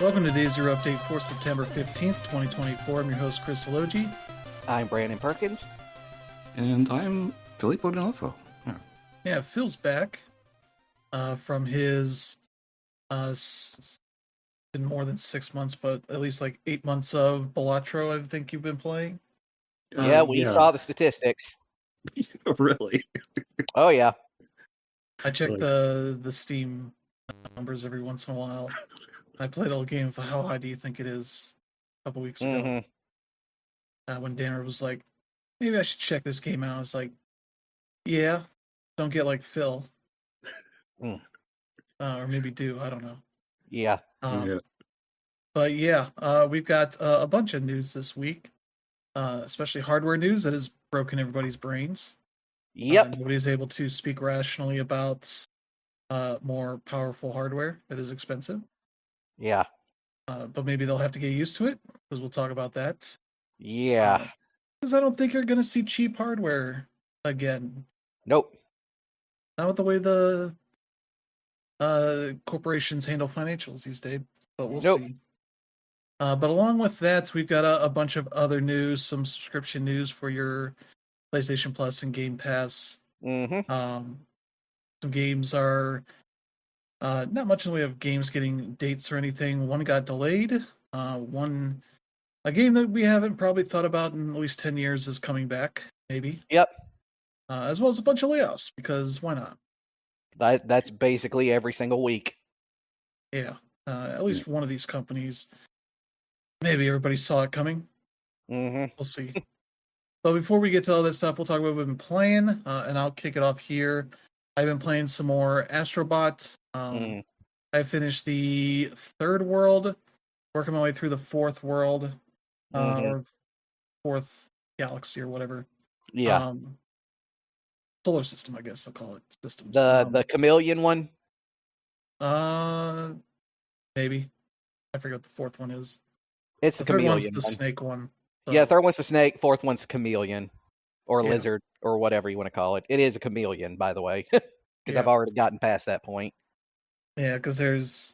Welcome to Day Zero Update for September 15th, 2024. I'm your host, Chris Elogi. I'm Brandon Perkins. And I'm Filippo D'Onofrio. Yeah, Phil's back from his, been more than 6 months, but at least like 8 months of Balatro, I think you've been playing. We saw the statistics. Really? Oh, yeah. I check the Steam numbers every once in a while. I played a little game of How High Do You Think It Is a couple weeks ago. When Danner was like, maybe I should check this game out. I was like, yeah, don't get like Phil. Or maybe do, I don't know. Yeah. But yeah, we've got a bunch of news this week, especially hardware news that has broken everybody's brains. Yep. Nobody's able to speak rationally about more powerful hardware that is expensive. Yeah. But maybe they'll have to get used to it, because we'll talk about that. Yeah. Because I don't think you're going to see cheap hardware again. Nope. Not with the way the corporations handle financials these days, but we'll see. But along with that, we've got a bunch of other news, some subscription news for your PlayStation Plus and Game Pass. Some games are not much in the way of games getting dates or anything. One got delayed. A game that we haven't probably thought about in at least 10 years is coming back, maybe. Yep. As well as a bunch of layoffs, because why not? That's basically every single week. Yeah. At least one of these companies. Maybe everybody saw it coming. We'll see. But before we get to all this stuff, we'll talk about what we've been playing, and I'll kick it off here. I've been playing some more Astrobot. I finished the third world, working my way through the fourth world, or fourth galaxy or whatever. Yeah. Solar system, I guess I'll call it. Systems. The chameleon one? Maybe. I forget what the fourth one is. It's the third chameleon one's the one. snake one. So. Yeah, third one's the snake, fourth one's the chameleon. Or lizard, or whatever you want to call it. It is a chameleon, by the way. Because I've already gotten past that point. Yeah, because there's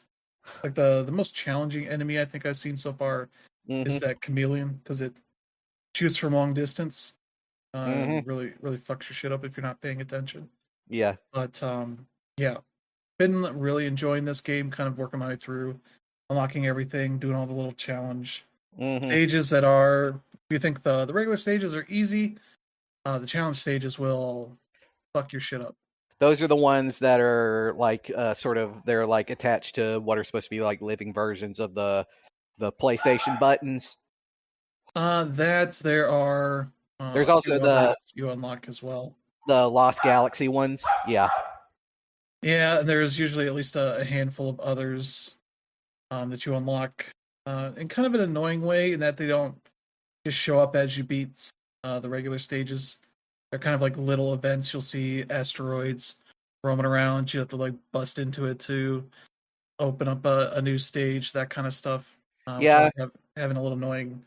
like the most challenging enemy I think I've seen so far is that chameleon, because it shoots from long distance. Really fucks your shit up if you're not paying attention. Yeah. But yeah, been really enjoying this game, kind of working my way through, unlocking everything, doing all the little challenge stages that are, if you think the regular stages are easy, the challenge stages will fuck your shit up. Those are the ones that are like they're like attached to what are supposed to be like living versions of the PlayStation buttons. That there are. There's also you unlock as well. The Lost Galaxy ones. Yeah. Yeah, and there's usually at least a handful of others that you unlock in kind of an annoying way, in that they don't just show up as you beat the regular stages. They're kind of like little events. You'll see asteroids roaming around. You have to like bust into it to open up a new stage, that kind of stuff. Yeah. Having a little annoying.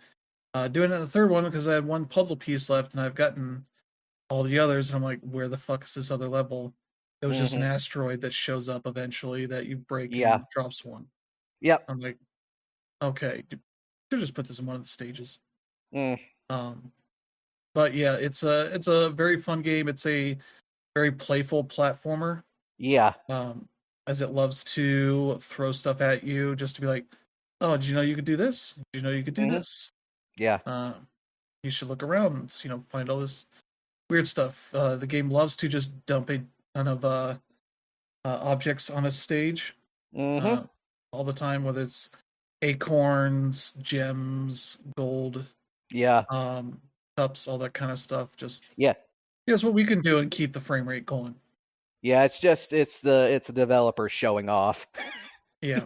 Doing it in the third one because I had one puzzle piece left and I've gotten all the others, and I'm like, where the fuck is this other level? It was just an asteroid that shows up eventually that you break and drops one. Yep. I'm like, okay, should just put this in one of the stages. But yeah, it's a very fun game. It's a very playful platformer. Yeah. As it loves to throw stuff at you just to be like, oh, did you know you could do this? Did you know you could do this? Yeah. You should look around, find all this weird stuff. The game loves to just dump a ton of objects on a stage all the time, whether it's acorns, gems, gold, cups, all that kind of stuff. Just here's what we can do and keep the frame rate going. Yeah, it's the developer showing off. Yeah,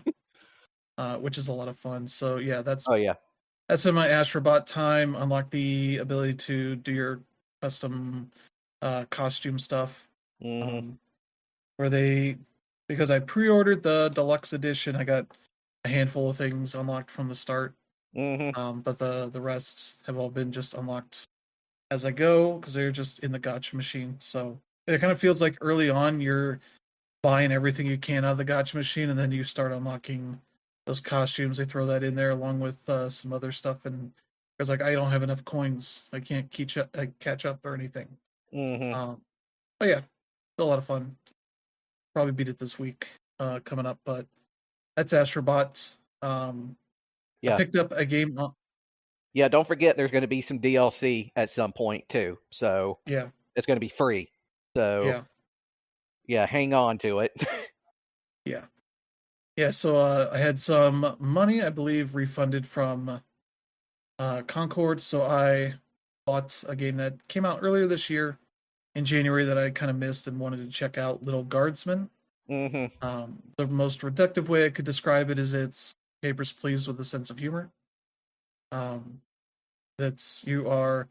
which is a lot of fun. So yeah, that's in my Astrobot time. Unlock the ability to do your custom costume stuff. Because I pre-ordered the deluxe edition, I got a handful of things unlocked from the start. But the rest have all been just unlocked as I go, because they're just in the gacha machine. So it kind of feels like early on you're buying everything you can out of the gacha machine, and then you start unlocking those costumes. They throw that in there along with some other stuff, and it's like I don't have enough coins. I can't catch up or anything. But yeah, it's a lot of fun. Probably beat it this week coming up, but that's Astrobot. Yeah. I picked up a game. Yeah, don't forget there's going to be some DLC at some point too. So yeah, it's going to be free. So yeah, hang on to it. Yeah. So I had some money, I believe, refunded from Concord. So I bought a game that came out earlier this year in January that I kind of missed and wanted to check out, Little Guardsman. The most reductive way I could describe it is it's Papers, Please with a sense of humor. You are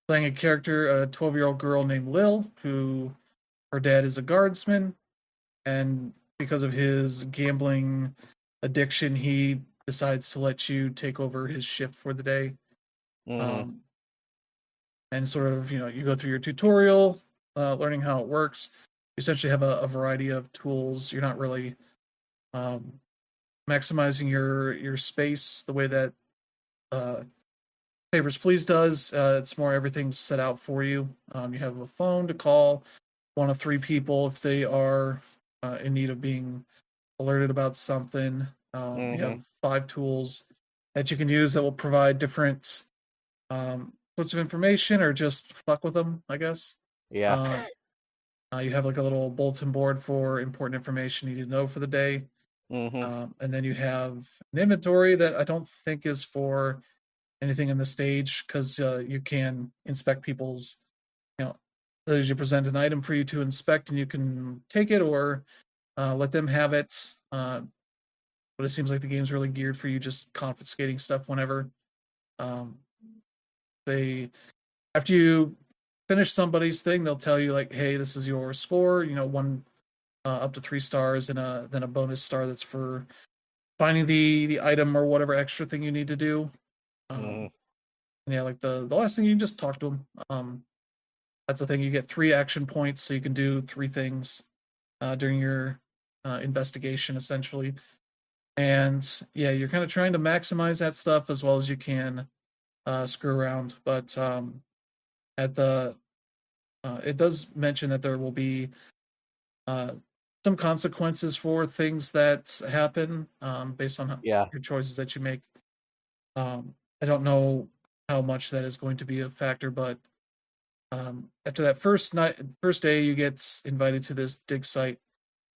playing a character, a 12-year-old girl named Lil, who her dad is a guardsman, and because of his gambling addiction, he decides to let you take over his shift for the day. And sort of, you go through your tutorial, learning how it works. You essentially have a variety of tools. You're not really maximizing your space the way that Papers, Please does. It's more everything's set out for you. You have a phone to call one of three people if they are in need of being alerted about something. You have 5 tools that you can use that will provide different sorts of information or just fuck with them, I guess. Yeah. You have like a little bulletin board for important information you need to know for the day. And then you have an inventory that I don't think is for anything in the stage, because you can inspect people's, as you present an item for you to inspect, and you can take it or let them have it. But it seems like the game's really geared for you just confiscating stuff whenever. After you finish somebody's thing, they'll tell you like, hey, this is your score, 1 up to 3 stars, and then a bonus star that's for finding the item or whatever extra thing you need to do. Yeah, like the last thing, you just talk to them. That's the thing. You get 3 action points, so you can do 3 things during your investigation, essentially. And yeah, you're kind of trying to maximize that stuff as well as you can, screw around. But it does mention that there will be some consequences for things that happen based on your choices that you make. I don't know how much that is going to be a factor, but after that first day, you get invited to this dig site,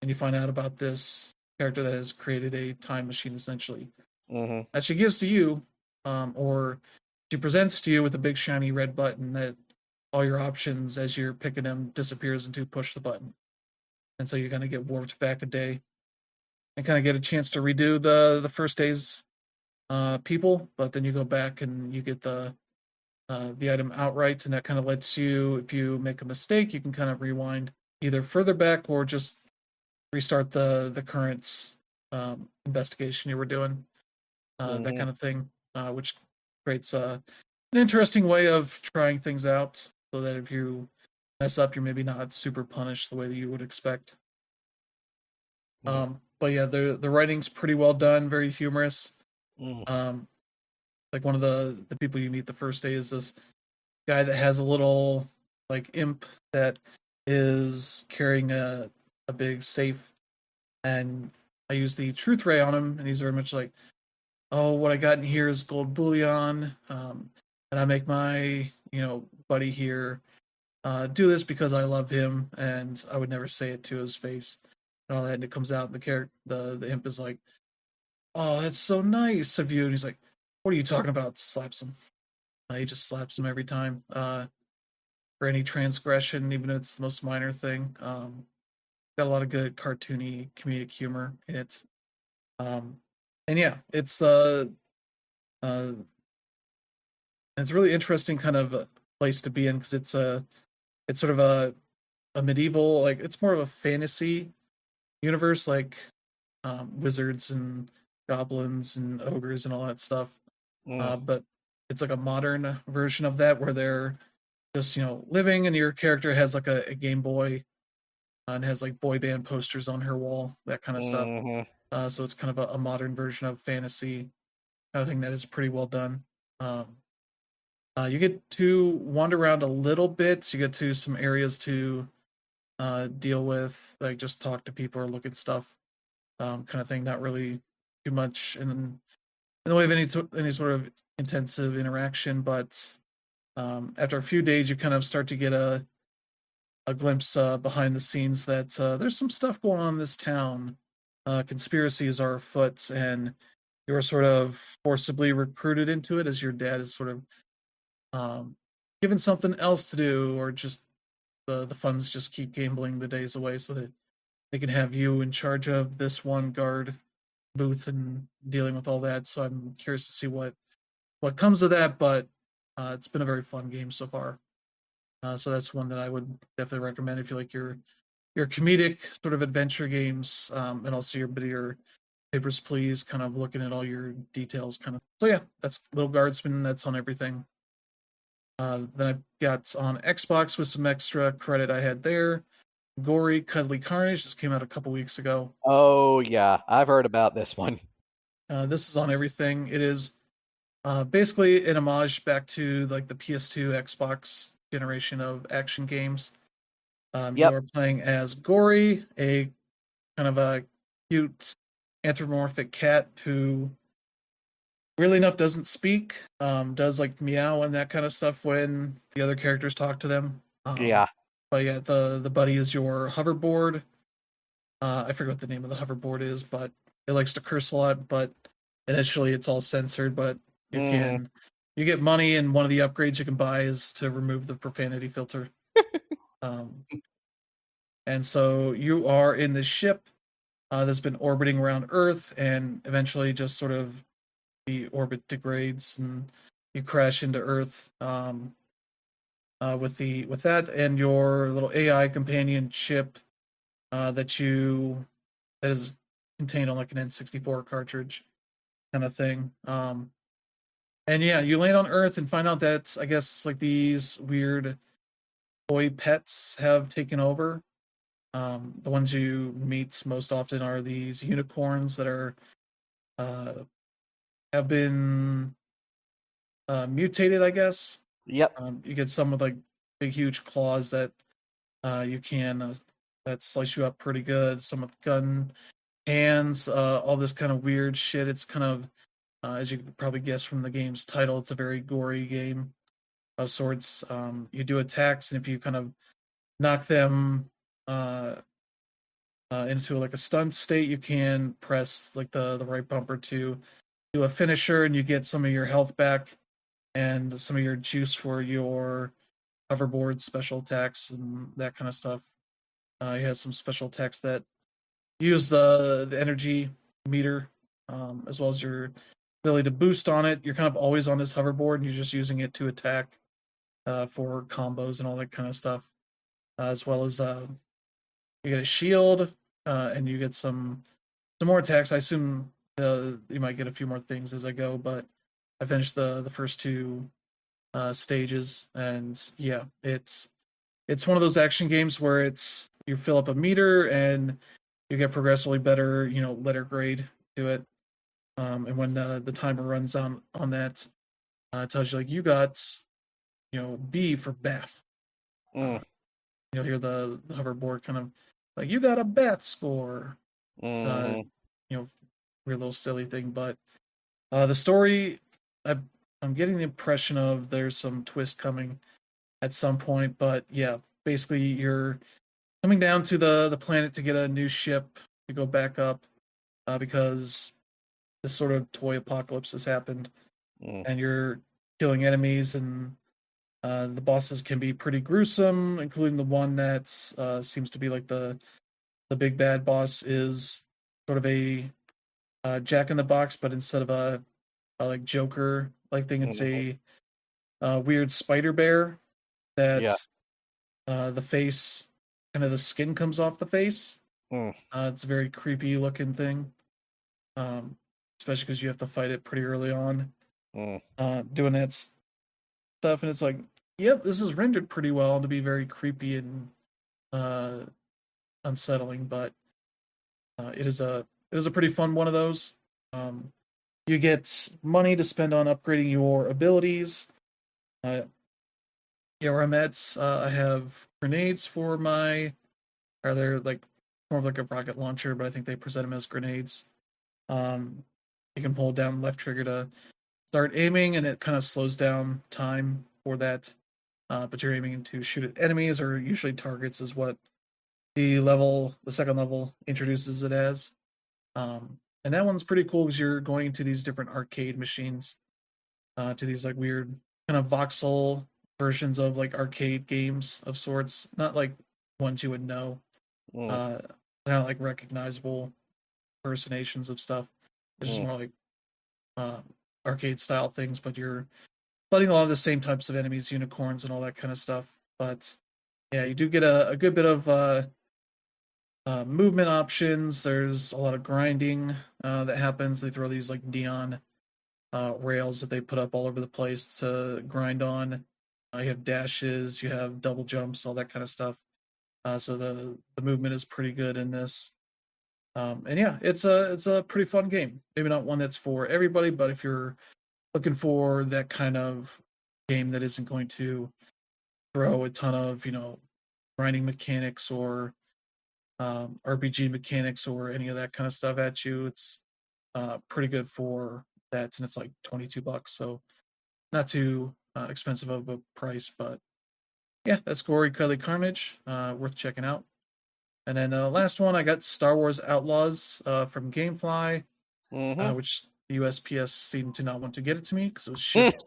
and you find out about this character that has created a time machine, essentially, that she gives to you, or she presents to you with a big shiny red button that all your options as you're picking them disappears into push the button. And so you're going to get warped back a day and kind of get a chance to redo the first day's people, but then you go back and you get the item outright, and that kind of lets you, if you make a mistake, you can kind of rewind either further back or just restart the current investigation you were doing, that kind of thing, which creates an interesting way of trying things out, so that if you mess up, you're maybe not super punished the way that you would expect. But yeah, the writing's pretty well done, very humorous. Like one of the people you meet the first day is this guy that has a little like imp that is carrying a big safe, and I use the truth ray on him, and he's very much like, oh, what I got in here is gold bullion, and I make my buddy here do this because I love him, and I would never say it to his face and all that. And it comes out, and the imp is like, oh, that's so nice of you, and he's like, what are you talking about? Slaps him. He just slaps him every time for any transgression, even if it's the most minor thing. Got a lot of good cartoony comedic humor in it. And yeah, it's it's a really interesting kind of place to be in, because it's sort of a medieval, like it's more of a fantasy universe, like wizards and goblins and ogres and all that stuff. But it's like a modern version of that, where they're just living, and your character has like a Game Boy and has like boy band posters on her wall, that kind of stuff. So it's kind of a modern version of fantasy kind of thing that is pretty well done. You get to wander around a little bit. You get to some areas to deal with, like just talk to people or look at stuff, kind of thing. Not really too much in the way of any sort of intensive interaction, but after a few days, you kind of start to get a glimpse behind the scenes that there's some stuff going on in this town. Conspiracies are afoot, and you were sort of forcibly recruited into it as your dad is sort of given something else to do, or just the funds just keep gambling the days away so that they can have you in charge of this one guard booth and dealing with all that. So I'm curious to see what comes of that, but it's been a very fun game so far. So that's one that I would definitely recommend if you like your comedic sort of adventure games, and also your bit of your Papers, Please, kind of looking at all your details, kind of. So yeah, that's Little Guardsman. That's on everything. Then I got on Xbox with some extra credit I had there. Gory Cuddly Carnage just came out a couple weeks ago. Oh yeah, I've heard about this one. This is on everything. It is basically an homage back to like the PS2 Xbox generation of action games. You are playing as Gory, a kind of a cute anthropomorphic cat who, weirdly enough, doesn't speak. Does like meow and that kind of stuff when the other characters talk to them. Yeah. But yeah, the buddy is your hoverboard. I forget what the name of the hoverboard is, but it likes to curse a lot. But initially, it's all censored. But you get money, and one of the upgrades you can buy is to remove the profanity filter. And so you are in this ship that's been orbiting around Earth, and eventually just sort of the orbit degrades and you crash into Earth with that and your little AI companion ship that is contained on like an N64 cartridge kind of thing. And yeah, you land on Earth and find out that I guess like these weird toy pets have taken over. The ones you meet most often are these unicorns that are have been mutated, I guess. Yep. You get some with like big, huge claws that you can that slice you up pretty good. Some with gun hands, all this kind of weird shit. It's kind of, as you could probably guess from the game's title, it's a very gory game of sorts. You do attacks, and if you kind of knock them into like a stunned state, you can press like the right bumper to do a finisher, and you get some of your health back and some of your juice for your hoverboard special attacks and that kind of stuff. He has some special attacks that use the energy meter, as well as your ability to boost on it. You're kind of always on this hoverboard, and you're just using it to attack for combos and all that kind of stuff. As well as you get a shield, and you get some more attacks. I assume you might get a few more things as I go, but I finished the first two stages, and yeah, it's one of those action games where it's you fill up a meter and you get progressively better, letter grade to it. And when the timer runs on that, it tells you like you got, B for Beth. You'll hear the hoverboard kind of like you got a Beth score. Weird little silly thing, but the story, I'm getting the impression of there's some twist coming at some point, but yeah, basically you're coming down to the planet to get a new ship to go back up because this sort of toy apocalypse has happened, and you're killing enemies, and the bosses can be pretty gruesome, including the one that seems to be like the big bad boss is sort of a Jack in the Box, but instead of a like Joker like thing, it's a weird spider bear that the face, kind of the skin comes off the face. It's a very creepy looking thing, especially because you have to fight it pretty early on. Doing that stuff, and it's like, yep, this is rendered pretty well to be very creepy and unsettling, but it is a It is a pretty fun one of those. You get money to spend on upgrading your abilities. Yeah, where I'm at, I have grenades for my. Are they're like more of like a rocket launcher, but I think they present them as grenades. Um, you can hold down left trigger to start aiming, and it kind of slows down time for that. But you're aiming to shoot at enemies or usually targets, is what the second level introduces it as. And that one's pretty cool because you're going to these different arcade machines, to these like weird kind of voxel versions of like arcade games of sorts, not like ones you would know. Mm. Uh, they're not like recognizable impersonations of stuff. It's just Mm. more like uh, arcade style things, but you're fighting a lot of the same types of enemies, unicorns, and all that kind of stuff. But yeah, you do get a good bit of movement options. There's a lot of grinding that happens. They throw these like neon rails that they put up all over the place to grind on. You have dashes, you have double jumps, all that kind of stuff. So the movement is pretty good in this. And yeah, it's a pretty fun game. Maybe not one that's for everybody, but if you're looking for that kind of game that isn't going to throw a ton of grinding mechanics or RPG mechanics or any of that kind of stuff at you, it's pretty good for that, and it's like $22, so not too expensive of a price. But yeah, that's Gory Cuddly Carnage, worth checking out. And then last one, I got Star Wars Outlaws from GameFly, Mm-hmm. which the USPS seemed to not want to get it to me because it was shipped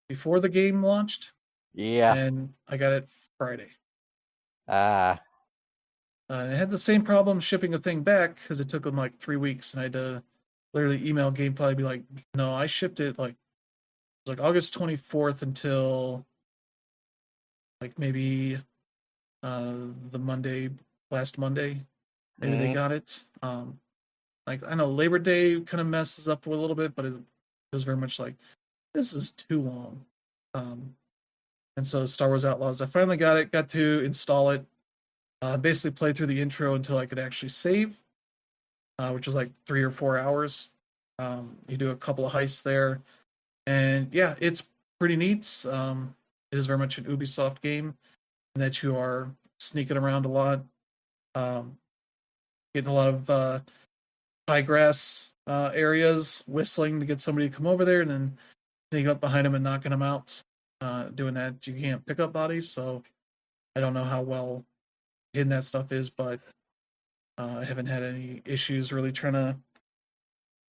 before the game launched. Yeah. And I got it Friday. Ah. And it had the same problem shipping a thing back because it took them like 3 weeks, and I had to literally email GameFly and be like, "No, I shipped it like August 24th until like maybe the last Monday, maybe they got it." Like I know Labor Day kind of messes up a little bit, but it was very much like this is too long. And so Star Wars Outlaws, I finally got to install it. Basically played through the intro until I could actually save, which was like 3 or 4 hours. You do a couple of heists there, and yeah, it's pretty neat. It is very much an Ubisoft game in that you are sneaking around a lot, um, getting a lot of high grass areas, whistling to get somebody to come over there, and then sneak up behind them and knocking them out. Doing that, you can't pick up bodies, so I don't know how well hidden that stuff is, but I haven't had any issues really trying to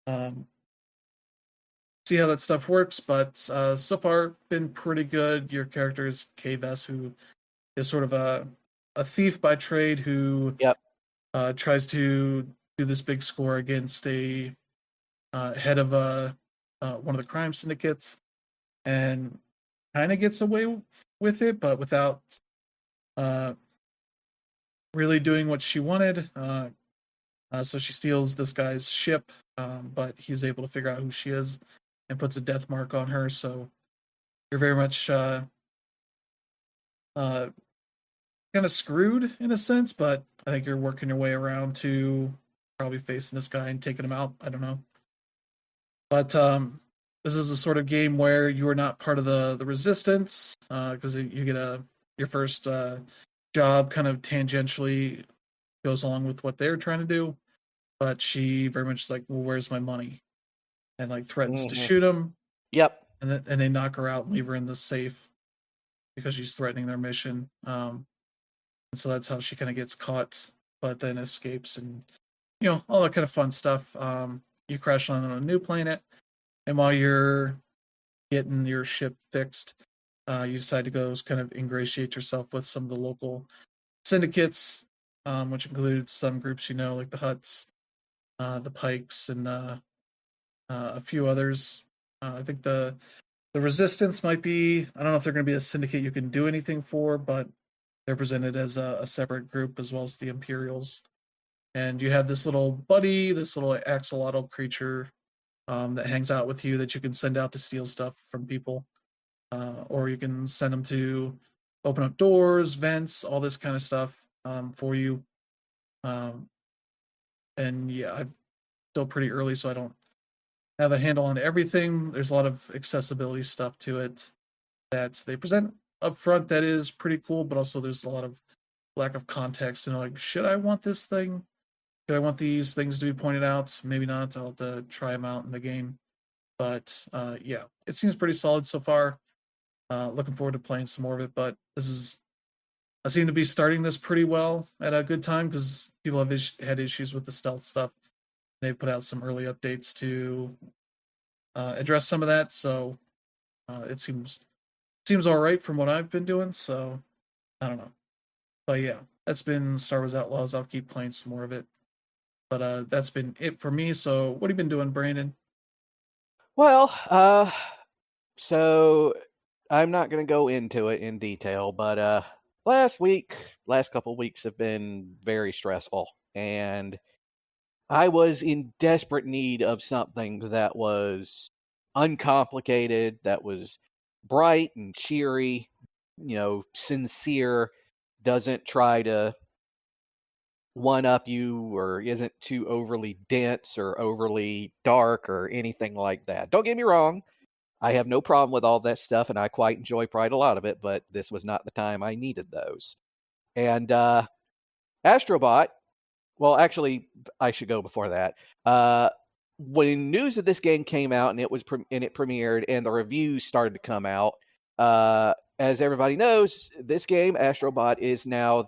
um, see how that stuff works. But so far, been pretty good. Your character is K.V.S., who is sort of a thief by trade who Yep. tries to do this big score against a head of one of the crime syndicates, and kind of gets away with it, but without uh, really doing what she wanted. So she steals this guy's ship, but he's able to figure out who she is and puts a death mark on her. So you're very much kind of screwed in a sense, but I think you're working your way around to probably facing this guy and taking him out. I don't know. But this is a sort of game where you are not part of the resistance, because you get your first job kind of tangentially goes along with what they're trying to do. But she very much is like, well, where's my money? And like threatens to shoot him. Yep. And they knock her out and leave her in the safe because she's threatening their mission. And so that's how she kind of gets caught, but then escapes, and all that kind of fun stuff. You crash land on a new planet, and while you're getting your ship fixed, you decide to go kind of ingratiate yourself with some of the local syndicates, which includes some groups like the Huts, the Pikes, and a few others. I think the Resistance might be. I don't know if they're going to be a syndicate you can do anything for, but they're presented as a separate group, as well as the Imperials. And you have this little buddy, this little axolotl creature that hangs out with you that you can send out to steal stuff from people, or you can send them to open up doors, vents, all this kind of stuff for you. And yeah, still pretty early, so I don't have a handle on everything. There's a lot of accessibility stuff to it that they present up front that is pretty cool, but also there's a lot of lack of context. Like, should I want this thing? Should I want these things to be pointed out? Maybe not. I'll have to try them out in the game. But yeah, it seems pretty solid so far. Looking forward to playing some more of it. But I seem to be starting this pretty well at a good time because people have had issues with the stealth stuff. They've put out some early updates to address some of that. So it seems all right from what I've been doing. So I don't know. But yeah, that's been Star Wars Outlaws. I'll keep playing some more of it. But that's been it for me. So what have you been doing, Brandon? Well, so I'm not going to go into it in detail, but last couple of weeks have been very stressful, and I was in desperate need of something that was uncomplicated, that was bright and cheery, sincere, doesn't try to one up you or isn't too overly dense or overly dark or anything like that. Don't get me wrong. I have no problem with all that stuff, and I quite enjoy quite a lot of it, but this was not the time I needed those. And Astrobot, well, actually, I should go before that. When news of this game came out and it premiered and the reviews started to come out, as everybody knows, this game, Astrobot, is now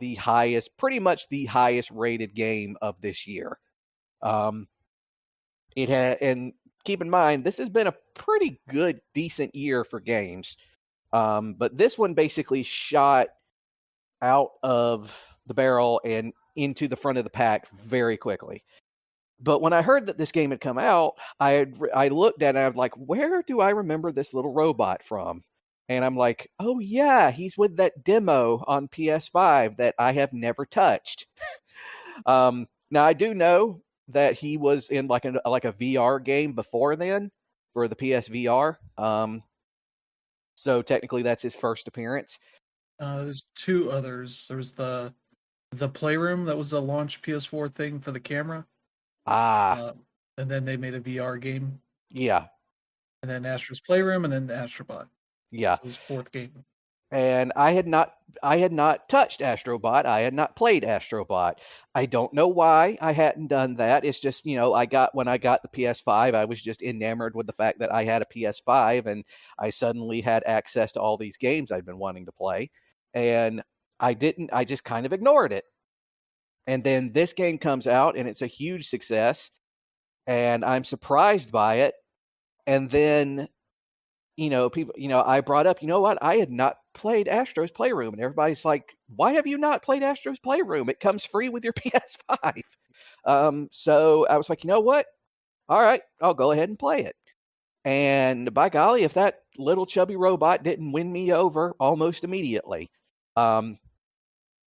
pretty much the highest rated game of this year. It had, and keep in mind, this has been a pretty good, decent year for games. But this one basically shot out of the barrel and into the front of the pack very quickly. But when I heard that this game had come out, I looked at it and I was like, where do I remember this little robot from? And I'm like, oh yeah, he's with that demo on PS5 that I have never touched. Now I do know that he was in like a VR game before then for the PSVR. So technically that's his first appearance. There's two others. There was the Playroom that was a launch PS4 thing for the camera. And then they made a VR game. Yeah. And then Astro's Playroom, and then the Astrobot. Yeah. It's his fourth game. And I had not touched Astrobot. I had not played Astrobot. I don't know why I hadn't done that. It's just, when I got the PS5, I was just enamored with the fact that I had a PS5 and I suddenly had access to all these games I'd been wanting to play. And I just kind of ignored it. And then this game comes out and it's a huge success. And I'm surprised by it. And then people, I brought up, what? I had not played Astro's Playroom. And everybody's like, why have you not played Astro's Playroom? It comes free with your PS5. So I was like, you know what? All right, I'll go ahead and play it. And by golly, if that little chubby robot didn't win me over almost immediately.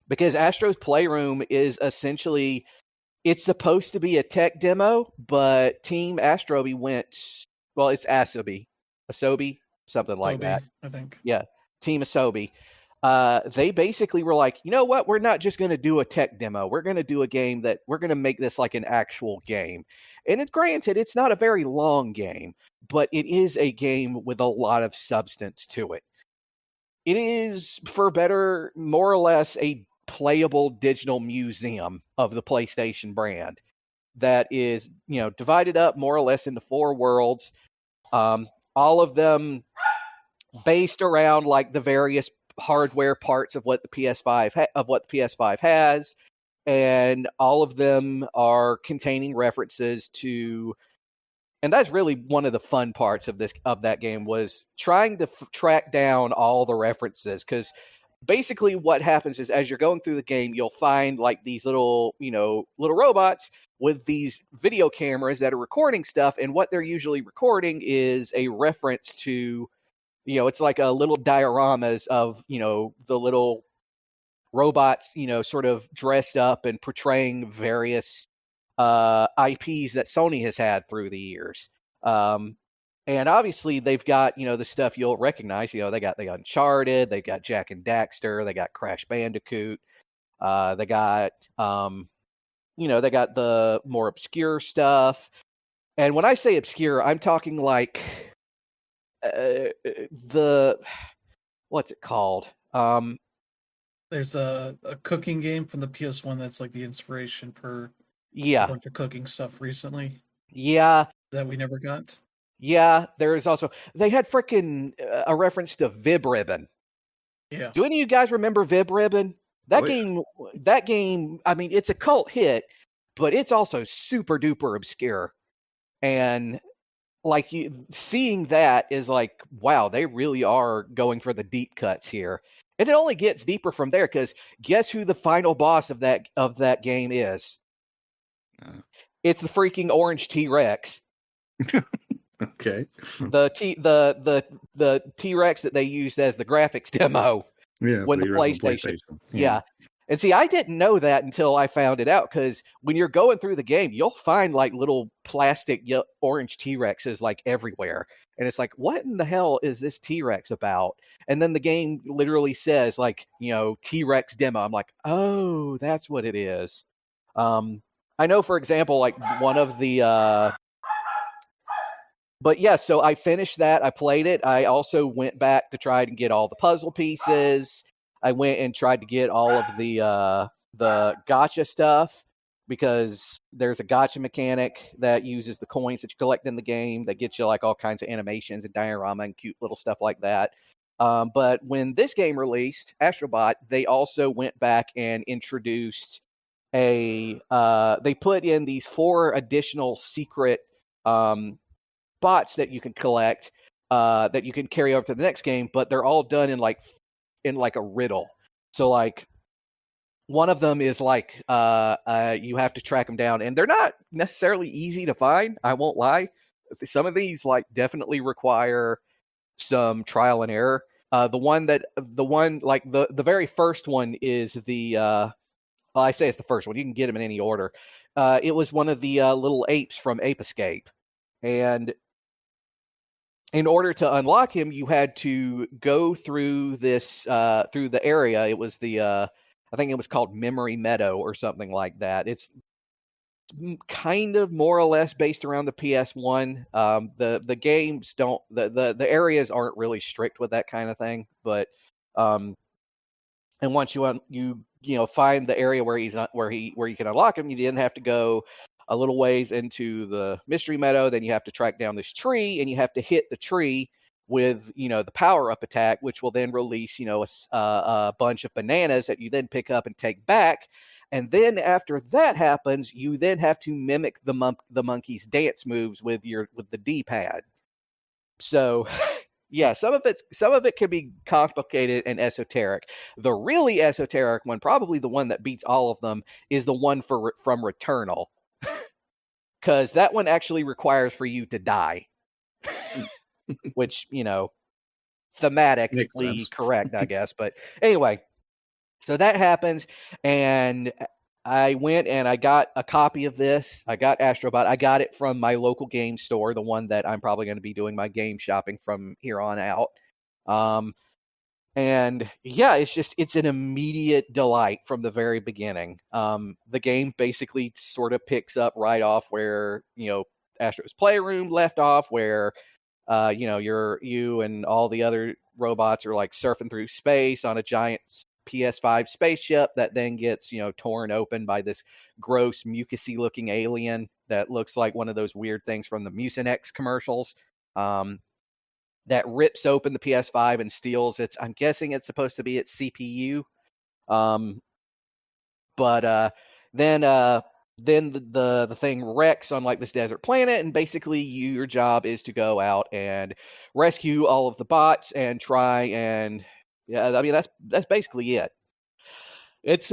Because Astro's Playroom is essentially, it's supposed to be a tech demo, but Team Astrobi it's Asobi, something like that. I think. Yeah, Team Asobi. They basically were like, you know what? We're not just going to do a tech demo. We're going to do a game that we're going to make this like an actual game. And it's granted, it's not a very long game, but it is a game with a lot of substance to it. It is, for better, more or less a playable digital museum of the PlayStation brand that is, divided up more or less into 4 worlds. All of them based around like the various hardware parts of what the PS5 has, and all of them are containing references to. And that's really one of the fun parts of that game was trying to track down all the references, because basically what happens is as you're going through the game, you'll find like these little robots with these video cameras that are recording stuff, and what they're usually recording is a reference to, it's like a little dioramas of, the little robots, sort of dressed up and portraying various IPs that Sony has had through the years. And obviously they've got, the stuff you'll recognize. They got the Uncharted, they got Jak and Daxter, they got Crash Bandicoot, they got, they got the more obscure stuff. And when I say obscure, I'm talking like what's it called? There's a cooking game from the PS1 that's like the inspiration for a Yeah, bunch of cooking stuff recently yeah, that we never got. yeah. There is also they had freaking a reference to Vib Ribbon. Yeah. Do any of you guys remember Vib Ribbon? That game. I mean, it's a cult hit, but it's also super duper obscure. And like you seeing that is like, wow, they really are going for the deep cuts here. And it only gets deeper from there because guess who the final boss of that game is? It's the freaking orange T-Rex. Okay. The T-Rex that they used as the graphics demo. Yeah, When the the original PlayStation. Yeah. Yeah. And see, I didn't know that until I found it out because when you're going through the game, you'll find like little plastic orange T-Rexes like everywhere. And it's like, what in the hell is this T-Rex about? And then the game literally says like, T-Rex demo. I'm like, oh, that's what it is. I know, for example, like one of the but yeah, so I finished that. I played it. I also went back to try and get all the puzzle pieces. I went and tried to get all of the gotcha stuff because there's a gotcha mechanic that uses the coins that you collect in the game that gets you like all kinds of animations and diorama and cute little stuff like that. But when this game released, Astrobot, they also went back and introduced they put in these 4 additional secret bots that you can collect that you can carry over to the next game, but they're all done in like a riddle. So like one of them is like you have to track them down, and they're not necessarily easy to find. I won't lie. Some of these like definitely require some trial and error. The very first one is I say it's the first one. You can get them in any order. It was one of the little apes from Ape Escape, and in order to unlock him, you had to go through through the area. It was I think it was called Memory Meadow or something like that. It's kind of more or less based around the PS1. The games don't, the areas aren't really strict with that kind of thing, but and once you find the area where you can unlock him, you then have to go a little ways into the mystery meadow. Then you have to track down this tree, and you have to hit the tree with the power up attack, which will then release a bunch of bananas that you then pick up and take back. And then after that happens, you then have to mimic the monkey's dance moves with the D-pad. So yeah, some of it can be complicated and esoteric. The really esoteric one, probably the one that beats all of them, is the one from Returnal, because that one actually requires for you to die, which thematically correct, I guess. But anyway, so that happens, and I went and I got a copy of this. I got Astrobot. I got it from my local game store, the one that I'm probably going to be doing my game shopping from here on out. And yeah, it's an immediate delight from the very beginning. The game basically sort of picks up right off where, Astro's Playroom left off, where, you and all the other robots are like surfing through space on a giant PS5 spaceship that then gets, torn open by this gross mucusy looking alien that looks like one of those weird things from the Mucinex commercials. That rips open the PS5 and steals its, I'm guessing it's supposed to be its CPU. But then the thing wrecks on like this desert planet, and basically your job is to go out and rescue all of the bots and try and I mean that's basically it. It's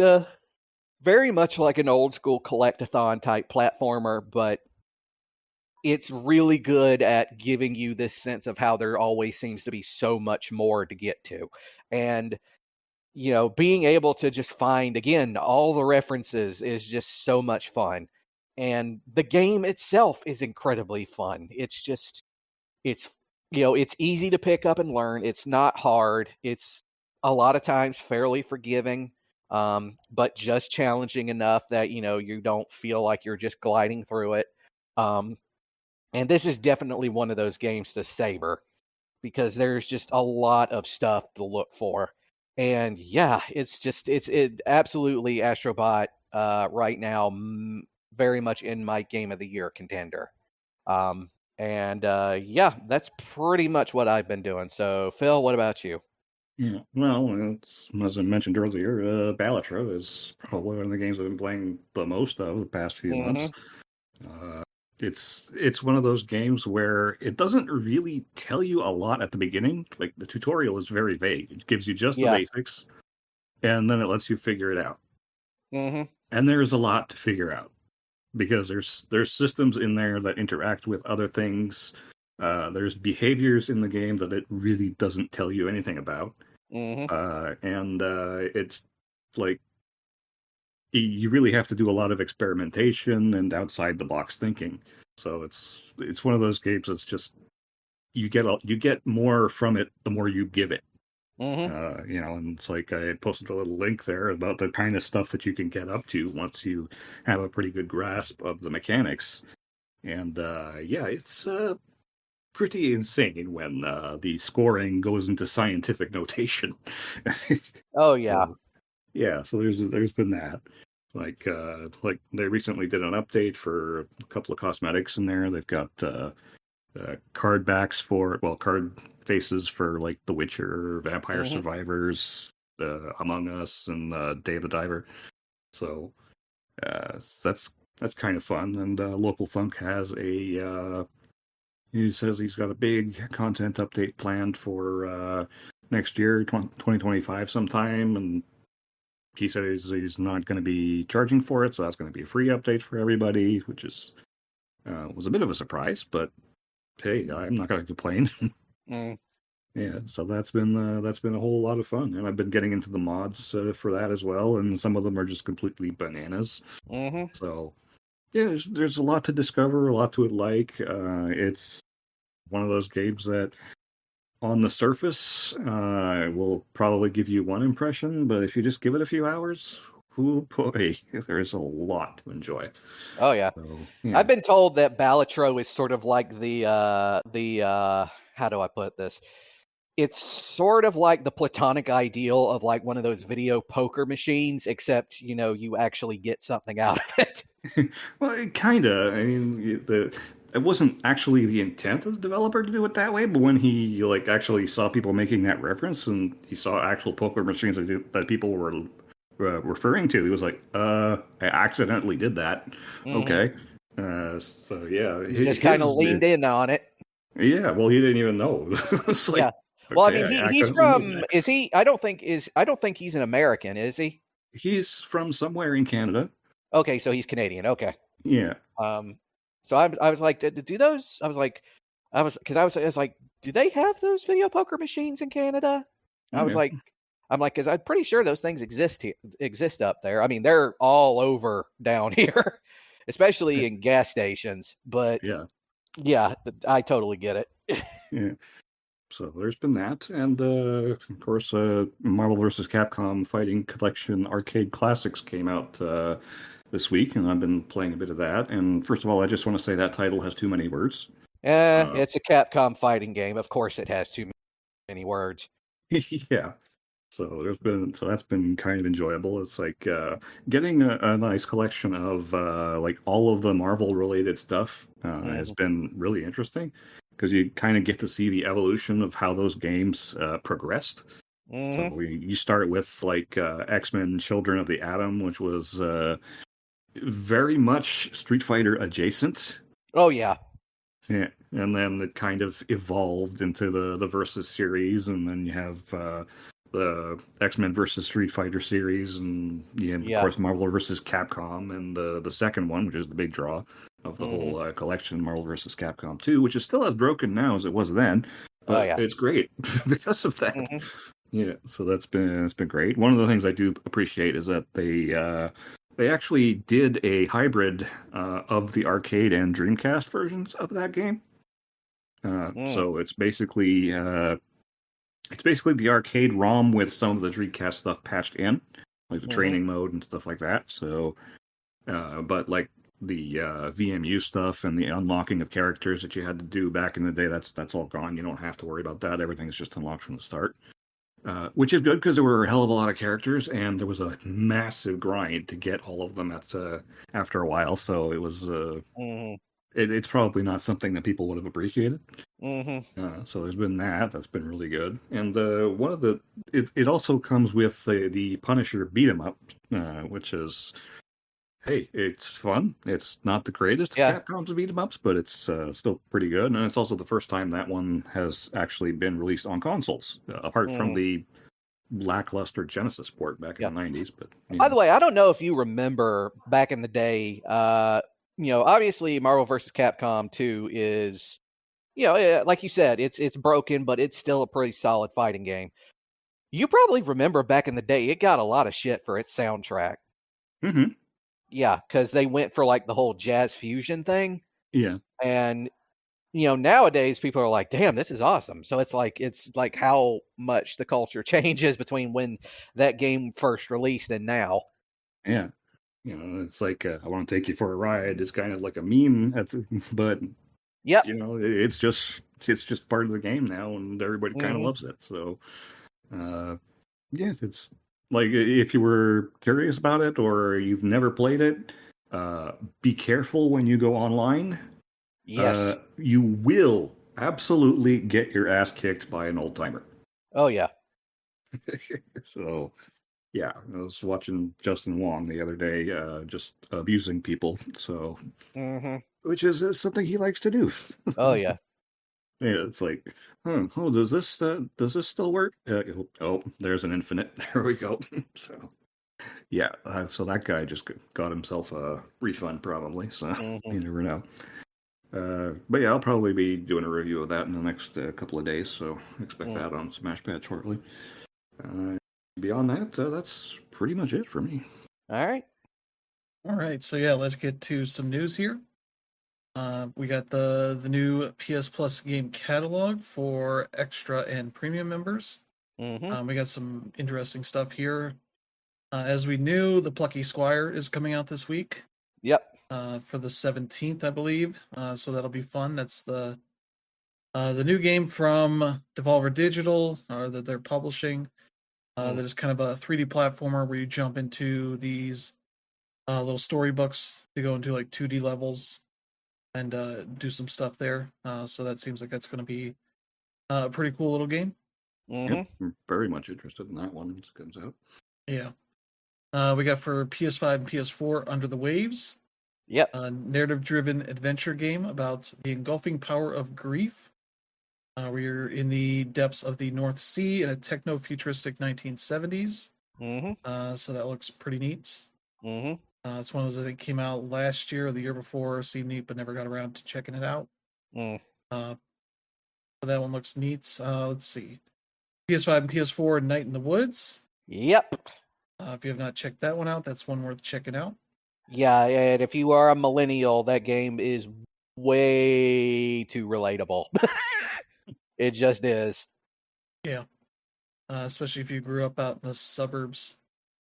very much like an old school collect-a-thon type platformer, but it's really good at giving you this sense of how there always seems to be so much more to get to. And being able to just find, again, all the references is just so much fun. And the game itself is incredibly fun. It's easy to pick up and learn. It's not hard. It's a lot of times fairly forgiving, but just challenging enough that, you don't feel like you're just gliding through it. And this is definitely one of those games to savor because there's just a lot of stuff to look for. And yeah, it's absolutely Astrobot right now, very much in my Game of the Year contender. Yeah, that's pretty much what I've been doing. So, Phil, what about you? Yeah, well, as I mentioned earlier, Balatro is probably one of the games I've been playing the most of the past few months. It's one of those games where it doesn't really tell you a lot at the beginning. Like, the tutorial is very vague. It gives you just the basics, and then it lets you figure it out. And there's a lot to figure out because there's systems in there that interact with other things. There's behaviors in the game that it really doesn't tell you anything about. It's like you really have to do a lot of experimentation and outside the box thinking. So it's one of those games that's just you get more from it the more you give it. And it's like I posted a little link there about the kind of stuff that you can get up to once you have a pretty good grasp of the mechanics. And it's pretty insane when the scoring goes into scientific notation. Oh yeah. So there's been that. Like they recently did an update for a couple of cosmetics in there. They've got card faces for like The Witcher, Vampire Survivors, Among Us, and Day of the Diver. So that's kind of fun. And Local Thunk has he says he's got a big content update planned for next year, 2025 sometime, and he said he's not going to be charging for it, so that's going to be a free update for everybody, which is was a bit of a surprise, but hey, I'm not going to complain. Yeah, so that's been a whole lot of fun, and I've been getting into the mods for that as well, and some of them are just completely bananas. So yeah, there's a lot to discover, a lot to like. It's one of those games that on the surface will probably give you one impression, but if you just give it a few hours, oh boy, there's a lot to enjoy. Oh yeah. So, yeah. I've been told that Balatro is sort of like the how do I put this? It's sort of like the platonic ideal of like one of those video poker machines, except you actually get something out of it. Well, kind of. I mean, it wasn't actually the intent of the developer to do it that way, but when he like actually saw people making that reference and he saw actual poker machines that people were referring to, he was like, I accidentally did that. Okay. So yeah, he just kind of leaned in on it. Yeah, well, he didn't even know. It's like, yeah. Well, I mean, he's from. Is he? I don't think he's an American. Is he? He's from somewhere in Canada. Okay, so he's Canadian. Okay. Yeah. So I was like, do those? I was like, do they have those video poker machines in Canada? I was like, because I'm pretty sure those things exist up there. I mean, they're all over down here, especially in gas stations. But yeah, I totally get it. Yeah. So there's been that, and of course, Marvel vs. Capcom Fighting Collection Arcade Classics came out this week, and I've been playing a bit of that. And first of all, I just want to say that title has too many words. It's a Capcom fighting game. Of course, it has too many words. Yeah. So that's been kind of enjoyable. It's like getting a nice collection of like all of the Marvel related stuff has been really interesting because you kind of get to see the evolution of how those games progressed. So you start with like X-Men Children of the Atom, which was very much Street Fighter adjacent. Oh yeah. Yeah, and then it kind of evolved into the Versus series, and then you have the X-Men versus Street Fighter series, and of course Marvel versus Capcom, and the second one, which is the big draw of the whole collection, Marvel versus Capcom 2, which is still as broken now as it was then, but it's great because of that. Yeah, so it's been great. One of the things I do appreciate is that they actually did a hybrid of the arcade and Dreamcast versions of that game. So it's basically the arcade ROM with some of the Dreamcast stuff patched in, like the training mode and stuff like that. So, but like VMU stuff and the unlocking of characters that you had to do back in the day. That's all gone. You don't have to worry about that. Everything's just unlocked from the start. Which is good because there were a hell of a lot of characters and there was a massive grind to get all of them after a while. So it was it's probably not something that people would have appreciated. So there's been that's been really good. And one of the it also comes with the Punisher beat 'em up, which is, hey, it's fun. It's not the greatest of Capcom's beat 'em ups, but it's still pretty good. And it's also the first time that one has actually been released on consoles, apart from the lackluster Genesis port back in the 90s. But by the way, I don't know if you remember back in the day. Obviously, Marvel vs. Capcom 2 is, like you said, it's broken, but it's still a pretty solid fighting game. You probably remember back in the day, it got a lot of shit for its soundtrack. Mm-hmm. Yeah, because they went for like the whole jazz fusion thing. Yeah. And, nowadays people are like, damn, this is awesome. So it's like how much the culture changes between when that game first released and now. Yeah. It's like, I want to take you for a ride. It's kind of like a meme, but yep. It's just part of the game now, and everybody kind of loves it. So, yes, it's like, if you were curious about it or you've never played it, be careful when you go online. Yes. You will absolutely get your ass kicked by an old timer. Oh yeah. So, yeah, I was watching Justin Wong the other day, just abusing people. So, which is something he likes to do. Oh yeah. Yeah, it's like, oh, does this still work? Oh, there's an infinite. There we go. So, yeah, so that guy just got himself a refund probably. So you never know. But yeah, I'll probably be doing a review of that in the next couple of days. So expect that on SmashPad shortly. Beyond that, that's pretty much it for me. All right. So yeah, let's get to some news here. We got the new PS Plus game catalog for extra and premium members. We got some interesting stuff here. As we knew, the Plucky Squire is coming out this week. Yep. For the 17th, I believe. So that'll be fun. That's the new game from Devolver Digital, that they're publishing. That is kind of a 3D platformer where you jump into these little storybooks to go into like 2D levels and do some stuff there. So that seems like that's going to be a pretty cool little game. Yep, I'm very much interested in that one once it comes out. Yeah. We got for PS5 and PS4 Under the Waves. Yep. A narrative-driven adventure game about the engulfing power of grief, where you're in the depths of the North Sea in a techno-futuristic 1970s. So that looks pretty neat. It's one of those I think came out last year or the year before. Seemed neat, but never got around to checking it out. But that one looks neat. Let's see. PS5 and PS4 Night in the Woods. Yep. If you have not checked that one out, that's one worth checking out. Yeah, and if you are a millennial, that game is way too relatable. It just is. Yeah. Especially if you grew up out in the suburbs.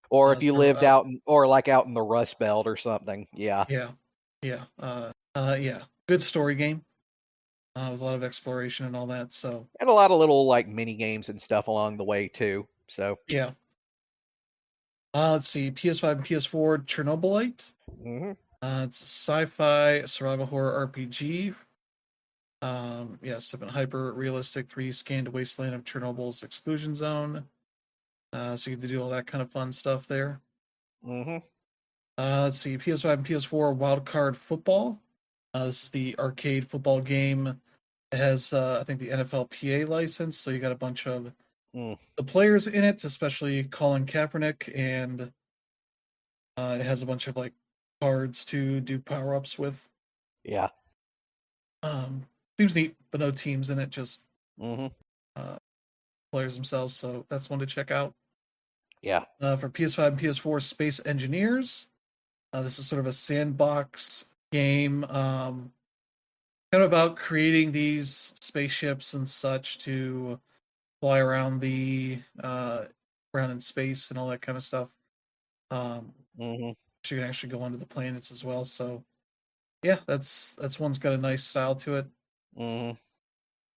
Or if you lived out in the Rust Belt or something. Yeah. Yeah. Yeah. Good story game. With a lot of exploration and all that. So. And a lot of little like mini games and stuff along the way too. So. Yeah. Let's see. PS5 and PS4 Chernobylite. It's a sci-fi survival horror RPG. It's a hyper realistic 3D scanned wasteland of Chernobyl's exclusion zone. So you get to do all that kind of fun stuff there. Let's see. PS5 and PS4 Wildcard Football. This is the arcade football game. It has, I think, the NFL PA license. So you got a bunch of the players in it, especially Colin Kaepernick, and it has a bunch of like cards to do power-ups with. Yeah. Seems neat, but no teams in it, just players themselves. So that's one to check out. Yeah. For PS5 and PS4 Space Engineers. This is sort of a sandbox game, kind of about creating these spaceships and such to fly around around in space and all that kind of stuff. So you can actually go onto the planets as well. So yeah, that's one's got a nice style to it.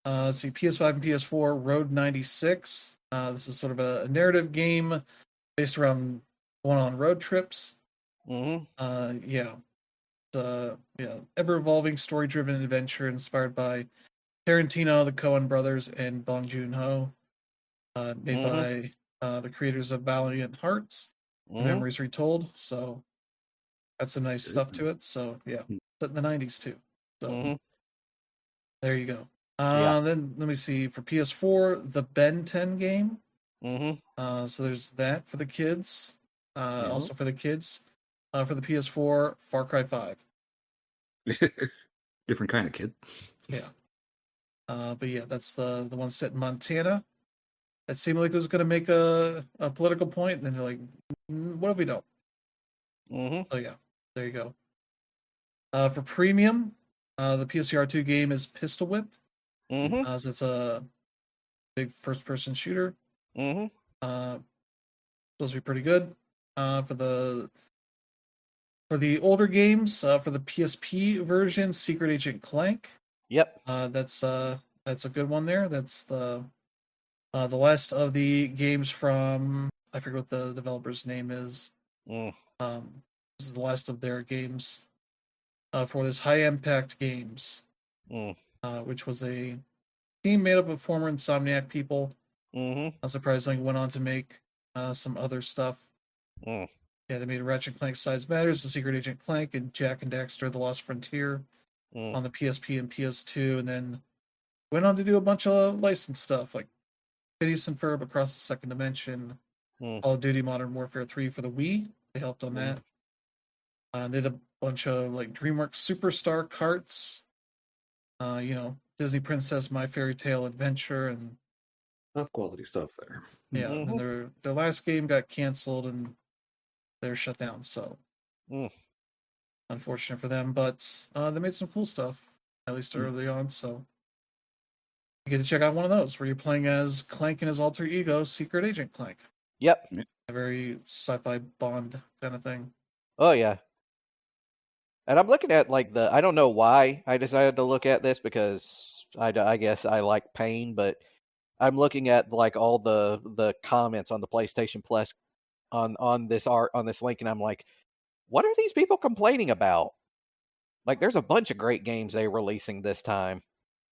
Let's see, PS5 and PS4, Road 96. This is sort of a narrative game based around going on road trips. Yeah, ever evolving story driven adventure inspired by Tarantino, the Coen brothers, and Bong Joon Ho. Made by the creators of Valiant Hearts, Memories Retold. So that's some nice stuff to it. So yeah, set in the 90s too. So there you go. Then let me see, for PS4, the Ben 10 game. So there's that for the kids. Also for the kids, for the PS4, Far Cry 5. Different kind of kid. Yeah. But yeah, that's the one set in Montana. That seemed like it was going to make a political point, and then they're like, what if we don't? So yeah, there you go. For premium, the PS2 game is Pistol Whip. So it's a big first-person shooter. Supposed to be pretty good. For the older games, for the PSP version, Secret Agent Clank. Yep. That's a good one there. That's the last of the games from, I forget what the developer's name is. This is the last of their games for this High Impact Games, which was a team made up of former Insomniac people. Unsurprisingly, went on to make some other stuff. Yeah, they made Ratchet & Clank Size Matters, The Secret Agent Clank, and Jak and Daxter: The Lost Frontier on the PSP and PS2, and then went on to do a bunch of licensed stuff like Phineas and Ferb Across the Second Dimension, Call of Duty Modern Warfare 3 for the Wii. They helped on that. They did a bunch of like DreamWorks Superstar carts, Disney Princess, My Fairy Tale Adventure, and top quality stuff there. Yeah, and their last game got canceled and they're shut down. So unfortunate for them, but they made some cool stuff at least early on. So you get to check out one of those where you're playing as Clank and his alter ego, Secret Agent Clank. Yep. A very sci-fi Bond kind of thing. Oh yeah. And I'm looking at like I don't know why I decided to look at this, because I guess I like pain, but I'm looking at like all the comments on the PlayStation Plus on this link, and I'm like, what are these people complaining about? Like, there's a bunch of great games they're releasing this time.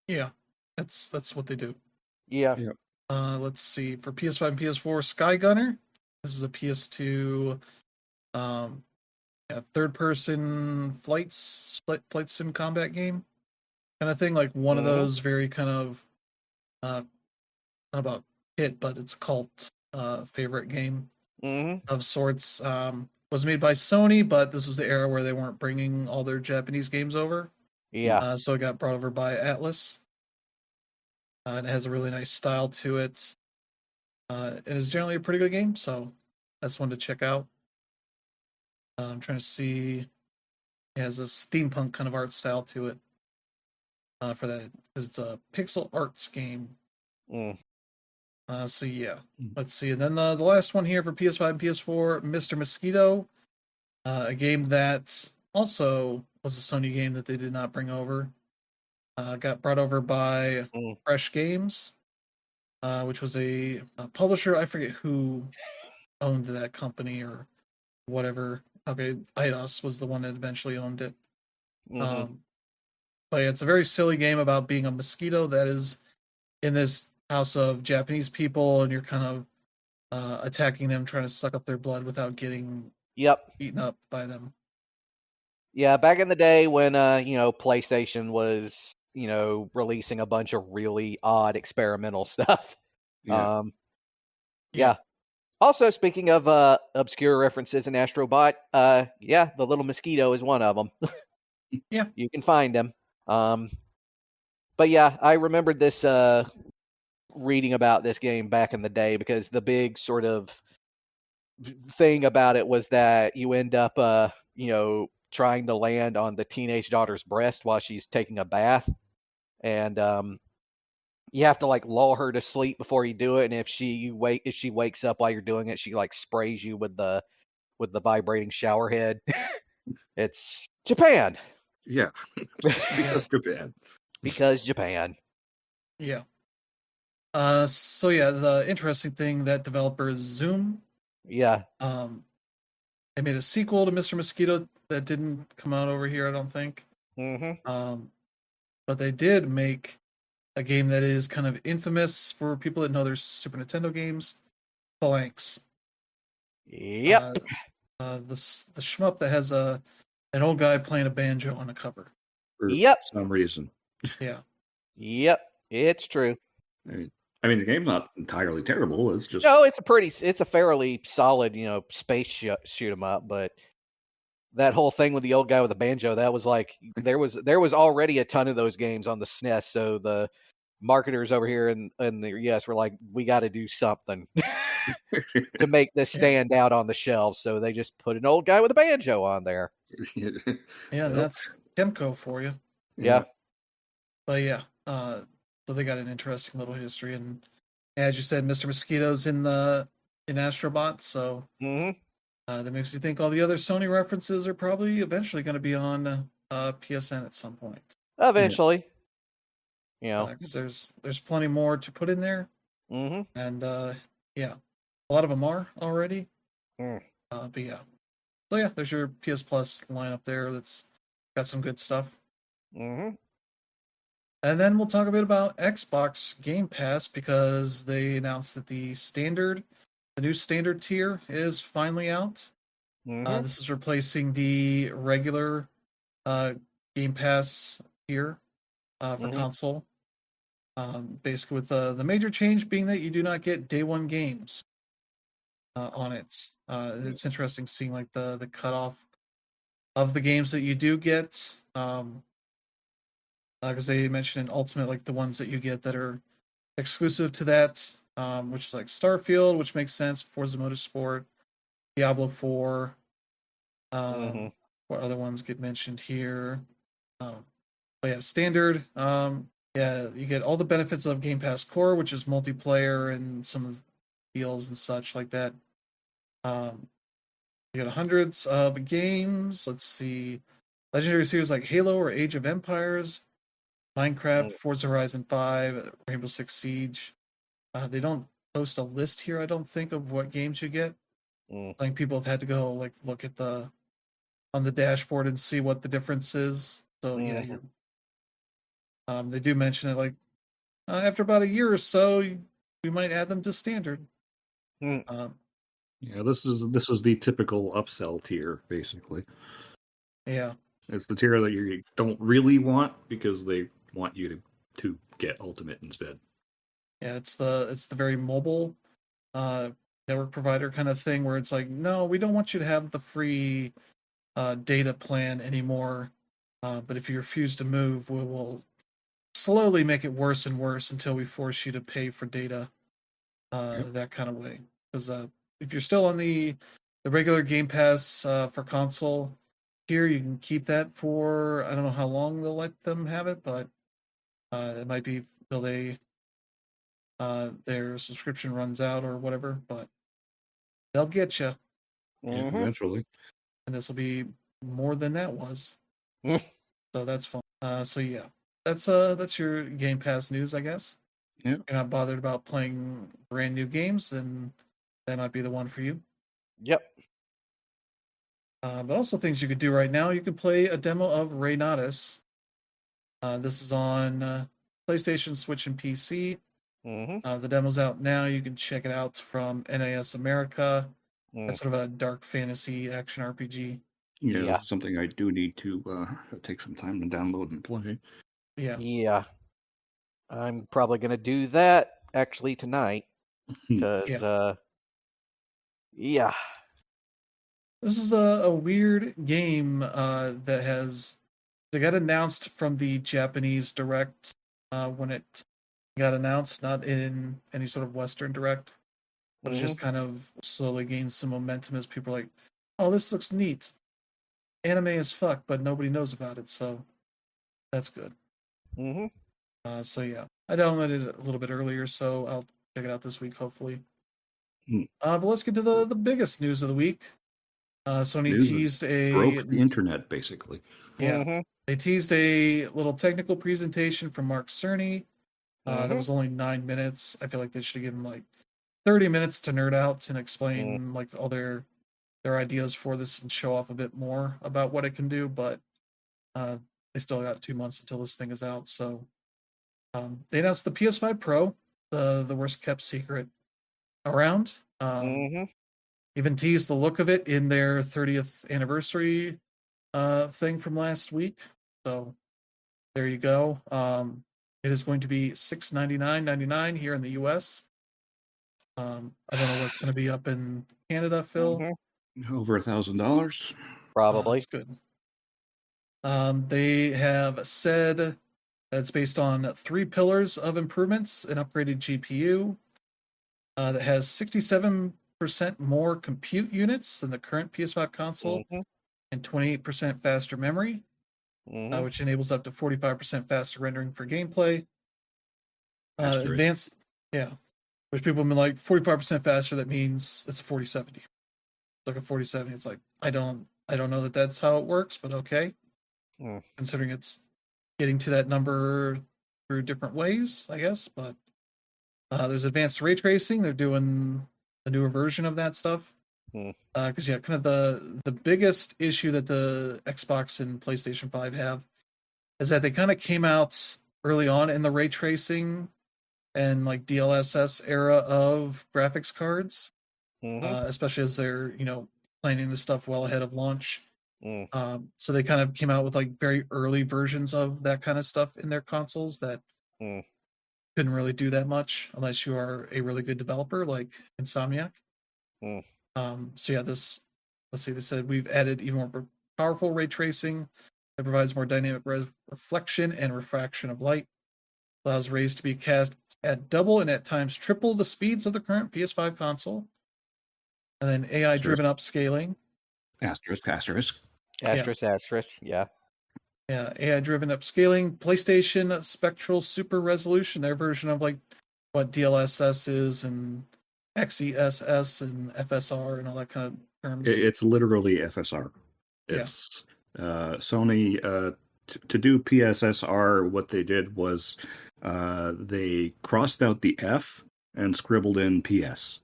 Yeah, that's what they do. Yeah. Let's see, for PS5 and PS4, Sky Gunner. This is a PS2 third-person flight sim combat game kind of thing. Like one of those very kind of not about hit, but it's a cult favorite game of sorts. Was made by Sony, but this was the era where they weren't bringing all their Japanese games over. Yeah. So it got brought over by Atlas. And it has a really nice style to it. It is generally a pretty good game, so that's one to check out. I'm trying to see. It has a steampunk kind of art style to it. For that, because it's a pixel arts game. So yeah, let's see. And then the last one here for PS5 and PS4, Mr. Mosquito, a game that also was a Sony game that they did not bring over. Got brought over by Fresh Games, which was a publisher. I forget who owned that company or whatever. Okay, Eidos was the one that eventually owned it. But yeah, it's a very silly game about being a mosquito that is in this house of Japanese people, and you're kind of attacking them, trying to suck up their blood without getting eaten up by them. Yeah, back in the day when PlayStation was releasing a bunch of really odd experimental stuff. Yeah. Also, speaking of obscure references in Astrobot, the little mosquito is one of them. Yeah, you can find him. But yeah, I remembered this reading about this game back in the day, because the big sort of thing about it was that you end up trying to land on the teenage daughter's breast while she's taking a bath, and you have to like lull her to sleep before you do it, and if she wakes up while you're doing it, she like sprays you with the vibrating shower head. It's Japan. Yeah, because Japan. Because Japan. Yeah. So yeah, the interesting thing that developers Zoom, Yeah. they made a sequel to Mr. Mosquito that didn't come out over here, I don't think. But they did make a game that is kind of infamous for people that know their Super Nintendo games, Phalanx. Yep. The shmup that has an old guy playing a banjo on a cover. For some reason. Yeah. Yep. It's true. I mean, the game's not entirely terrible. It's just it's a fairly solid, space shoot 'em up. But that whole thing with the old guy with the banjo, that was like there was already a ton of those games on the SNES. So the marketers over here in the US were like, we got to do something to make this stand out on the shelves. So they just put an old guy with a banjo on there. Yeah, that's Kemco for you. Yeah. But yeah, so they got an interesting little history, and as you said, Mr. Mosquito's in Astrobot, so that makes you think all the other Sony references are probably eventually going to be on PSN at some point. Eventually, because there's plenty more to put in there, and yeah, a lot of them are already. But yeah, so yeah, there's your PS Plus lineup there. That's got some good stuff. And then we'll talk a bit about Xbox Game Pass because they announced that the new standard tier is finally out. This is replacing the regular Game Pass tier for console. Basically, with the major change being that you do not get day one games on it. It's interesting seeing like the cutoff of the games that you do get. Because they mentioned in Ultimate, like the ones that you get that are exclusive to that, which is like Starfield, which makes sense, Forza Motorsport, Diablo 4. What other ones get mentioned here? But yeah, standard. Yeah, you get all the benefits of Game Pass Core, which is multiplayer and some of the deals and such like that. You got hundreds of games. Let's see. Legendary series like Halo or Age of Empires, Minecraft, Forza Horizon 5, Rainbow Six Siege. They don't post a list here, I don't think, of what games you get. Like people have had to go like look at on the dashboard and see what the difference is. So yeah, they do mention it like after about a year or so, we might add them to standard. Yeah, this is the typical upsell tier, basically. Yeah, it's the tier that you don't really want because they want you to get Ultimate instead. Yeah, it's the very mobile network provider kind of thing where it's like, no, we don't want you to have the free data plan anymore. But if you refuse to move, we will slowly make it worse and worse until we force you to pay for data that kind of way. Because if you're still on the regular Game Pass for console here, you can keep that for, I don't know how long they'll let them have it, but it might be till their subscription runs out or whatever, but they'll get you. Eventually. And this will be more than that was. So that's fun. So yeah, that's your Game Pass news, I guess. Yeah. If you're not bothered about playing brand new games, then that might be the one for you. Yep. But also things you could do right now. You can play a demo of Reignatus. This is on PlayStation, Switch, and PC. The demo's out now. You can check it out from NAS America. That's sort of a dark fantasy action RPG. Yeah, something I do need to take some time to download and play. Yeah. I'm probably going to do that actually tonight because, yeah. This is a weird game that got announced from the Japanese Direct when it got announced, not in any sort of Western Direct, but it just kind of slowly gains some momentum as people are like, oh, this looks neat. Anime as fuck, but nobody knows about it, so that's good. So yeah, I downloaded it a little bit earlier, so I'll check it out this week, hopefully. But let's get to the biggest news of the week. Sony teased broke the internet, basically. Yeah. they teased a little technical presentation from Mark Cerny. That was only 9 minutes. I feel like they should have given like 30 minutes to nerd out and explain like all their ideas for this and show off a bit more about what it can do. But they still got 2 months until this thing is out. So they announced the PS5 Pro, the worst kept secret around. Even teased the look of it in their 30th anniversary thing from last week. So there you go. It is going to be $699.99 here in the US. I don't know what's going to be up in Canada, Phil. Over $1,000, probably. That's good. They have said that it's based on 3 pillars of improvements: an upgraded GPU that has 67% more compute units than the current PS5 console, and 28% faster memory, which enables up to 45% faster rendering for gameplay. Advanced, which people have been like 45% faster. That means it's a 4070. It's like a 4070. It's like I don't know that that's how it works, but okay. Considering it's getting to that number through different ways, I guess. But there's advanced ray tracing. They're doing a newer version of that stuff. Because kind of the biggest issue that the Xbox and PlayStation 5 have is that they kind of came out early on in the ray tracing and like DLSS era of graphics cards, especially as they're planning this stuff well ahead of launch. So they kind of came out with like very early versions of that kind of stuff in their consoles that couldn't really do that much unless you are a really good developer like Insomniac. So yeah, let's see, they said we've added even more powerful ray tracing that provides more dynamic reflection and refraction of light, allows rays to be cast at double and at times triple the speeds of the current PS5 console, and then AI-driven upscaling. Asterisk. Yeah. Yeah, AI-driven upscaling. PlayStation Spectral Super Resolution, their version of like what DLSS is and XESS and FSR and all that kind of terms. It's literally FSR. It's Sony to do P.S.S.R. What they did was they crossed out the F and scribbled in PS.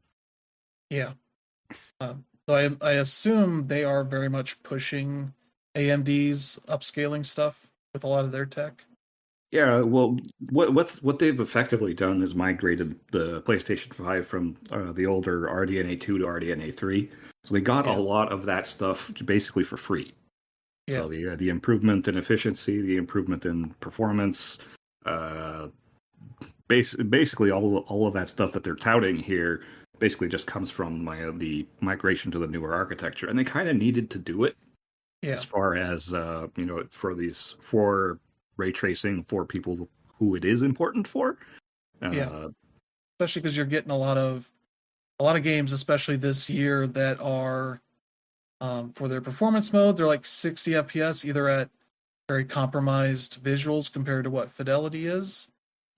Yeah. So I assume they are very much pushing AMD's upscaling stuff with a lot of their tech. Yeah, well, what they've effectively done is migrated the PlayStation 5 from the older RDNA 2 to RDNA 3. So they got a lot of that stuff basically for free. Yeah. So the improvement in efficiency, the improvement in performance, basically all of that stuff that they're touting here basically just comes from the migration to the newer architecture, and they kind of needed to do it. As far as for ray tracing for people who it is important for. Especially because you're getting a lot of games, especially this year, that are for their performance mode, they're like 60 FPS, either at very compromised visuals compared to what fidelity is,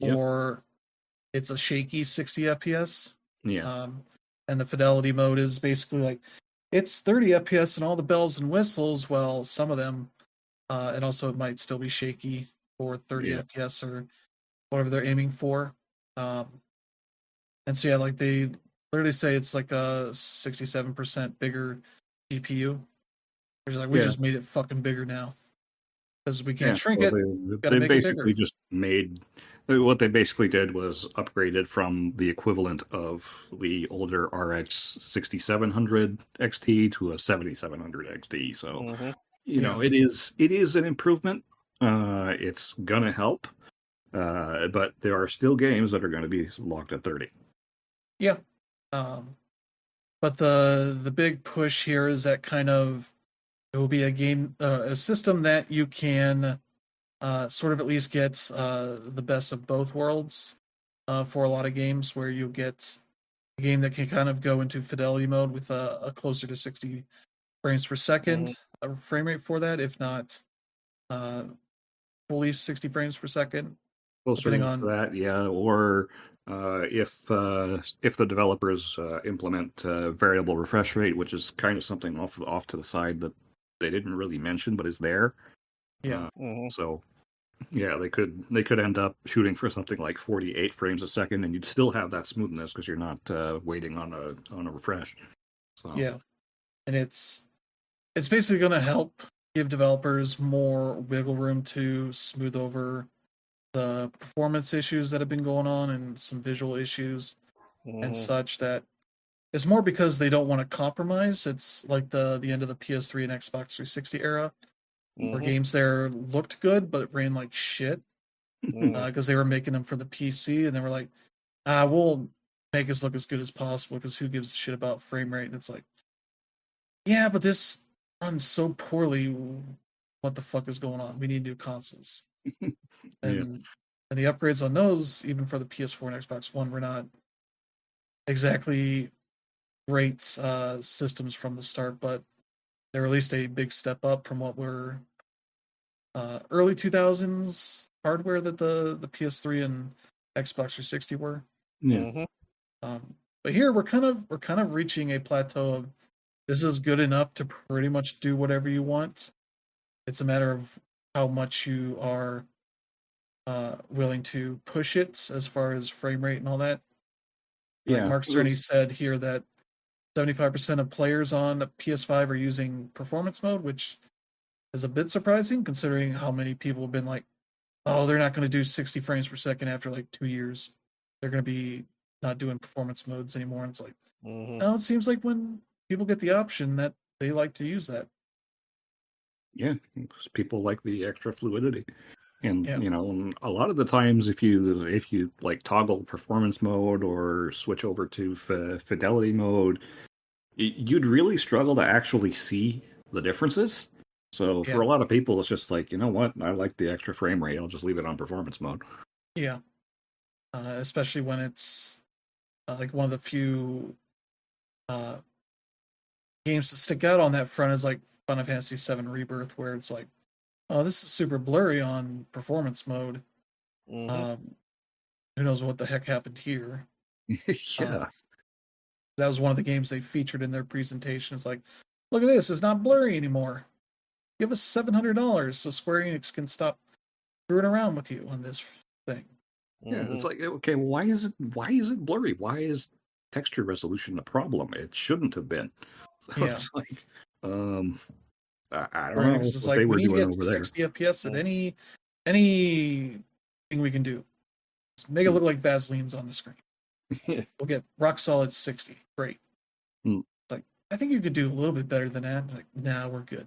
or it's a shaky 60 FPS. And the fidelity mode is basically like it's 30 FPS and all the bells and whistles. Well, some of them, and also it might still be shaky for 30 FPS or whatever they're aiming for. And so like they literally say it's like a 67% bigger GPU. We just made it fucking bigger now because we can't shrink it. They basically just made what they basically did was upgraded from the equivalent of the older RX 6700 XT to a 7700 XT. So it is an improvement. It's gonna help, but there are still games that are going to be locked at 30. Yeah, but the big push here is that kind of it will be a system that you can sort of at least get the best of both worlds for a lot of games, where you get a game that can kind of go into fidelity mode with a closer to 60 frames per second frame rate for that, if not fully 60 frames per second. Closer to that, or if the developers implement variable refresh rate, which is kind of something off to the side that they didn't really mention but is there. Yeah. So yeah, they could end up shooting for something like 48 frames a second, and you'd still have that smoothness because you're not waiting on a refresh. So Yeah, and it's basically going to help give developers more wiggle room to smooth over the performance issues that have been going on and some visual issues and such. That it's more because they don't want to compromise. It's like the end of the PS3 and Xbox 360 era, where games there looked good but it ran like shit because they were making them for the PC, and they were like, we'll make this look as good as possible because who gives a shit about frame rate? And it's like, yeah, but this runs so poorly. What the fuck is going on? We need new consoles. And the upgrades on those, even for the PS4 and Xbox One, were not exactly great systems from the start, but they're at least a big step up from what were early 2000s hardware that the PS3 and Xbox 360 were. yeah, But here we're kind of reaching a plateau of this is good enough to pretty much do whatever you want. It's a matter of how much you are willing to push it as far as frame rate and all that. Like Mark Cerny said here that 75% of players on PS5 are using performance mode, which is a bit surprising considering how many people have been like, oh, they're not going to do 60 frames per second after like 2 years. They're going to be not doing performance modes anymore. And it's like, no, it seems like when people get the option that they like to use that. Yeah, people like the extra fluidity. And a lot of the times, if you like toggle performance mode or switch over to fidelity mode, you'd really struggle to actually see the differences. So for a lot of people, it's just like, you know what, I like the extra frame rate. I'll just leave it on performance mode. Yeah, especially when it's like one of the few games to stick out on that front is like Final Fantasy VII Rebirth, where it's like, oh, this is super blurry on performance mode. Who knows what the heck happened here? Yeah. That was one of the games they featured in their presentation. It's like, look at this, it's not blurry anymore. Give us $700 so Square Enix can stop screwing around with you on this thing. Yeah, it's like, okay, why is it blurry? Why is texture resolution a problem? It shouldn't have been. So Yeah. it's like, I don't Square know Enix is what like, they we were need to doing get over there. 60 FPS at anything we can do. Just make it look like Vaseline's on the screen. We'll get rock solid 60. Great. It's like, I think you could do a little bit better than that. Like, nah, we're good.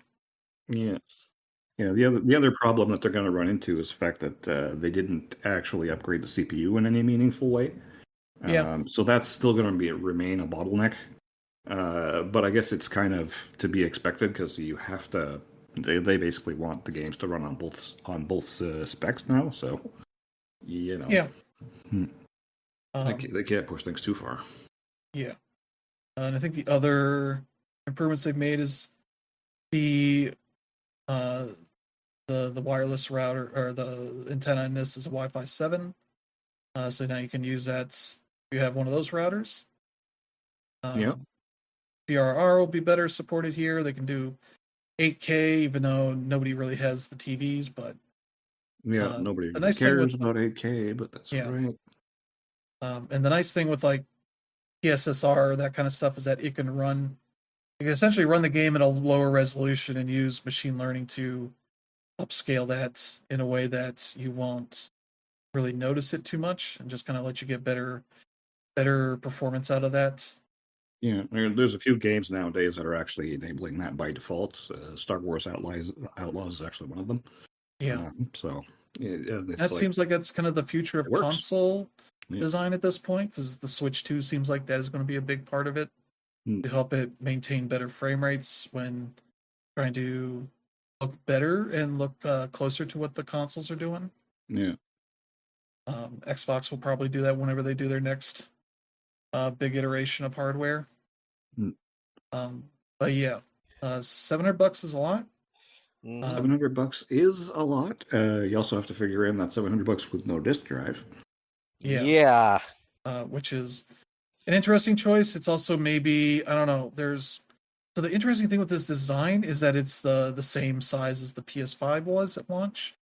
Yes. Yeah, the other problem that they're going to run into is the fact that they didn't actually upgrade the CPU in any meaningful way. So that's still going to remain a bottleneck. But I guess it's kind of to be expected because you have to. They basically want the games to run on both specs now. So Yeah. They can't push things too far. Yeah. And I think the other improvements they've made is the wireless router or the antenna in this is a Wi-Fi 7. So now you can use that if you have one of those routers. P.S.R will be better supported here. They can do 8K, even though nobody really has the TVs, but nobody really cares about 8K, but that's all right. And the nice thing with like P.S.S.R, that kind of stuff, is that it can essentially run the game at a lower resolution and use machine learning to upscale that in a way that you won't really notice it too much and just kind of let you get better performance out of that. Yeah, there's a few games nowadays that are actually enabling that by default. Star Wars Outlaws is actually one of them. Yeah. So that seems like that's kind of the future of console design at this point, because the Switch 2 seems like that is going to be a big part of it to help it maintain better frame rates when trying to look better and look closer to what the consoles are doing. Yeah. Xbox will probably do that whenever they do their next big iteration of hardware. But yeah, $700 is a lot. $700 is a lot. You also have to figure in that $700 with no disk drive. Yeah. Which is an interesting choice. It's also maybe, I don't know, there's So the interesting thing with this design is that it's the same size as the PS5 was at launch.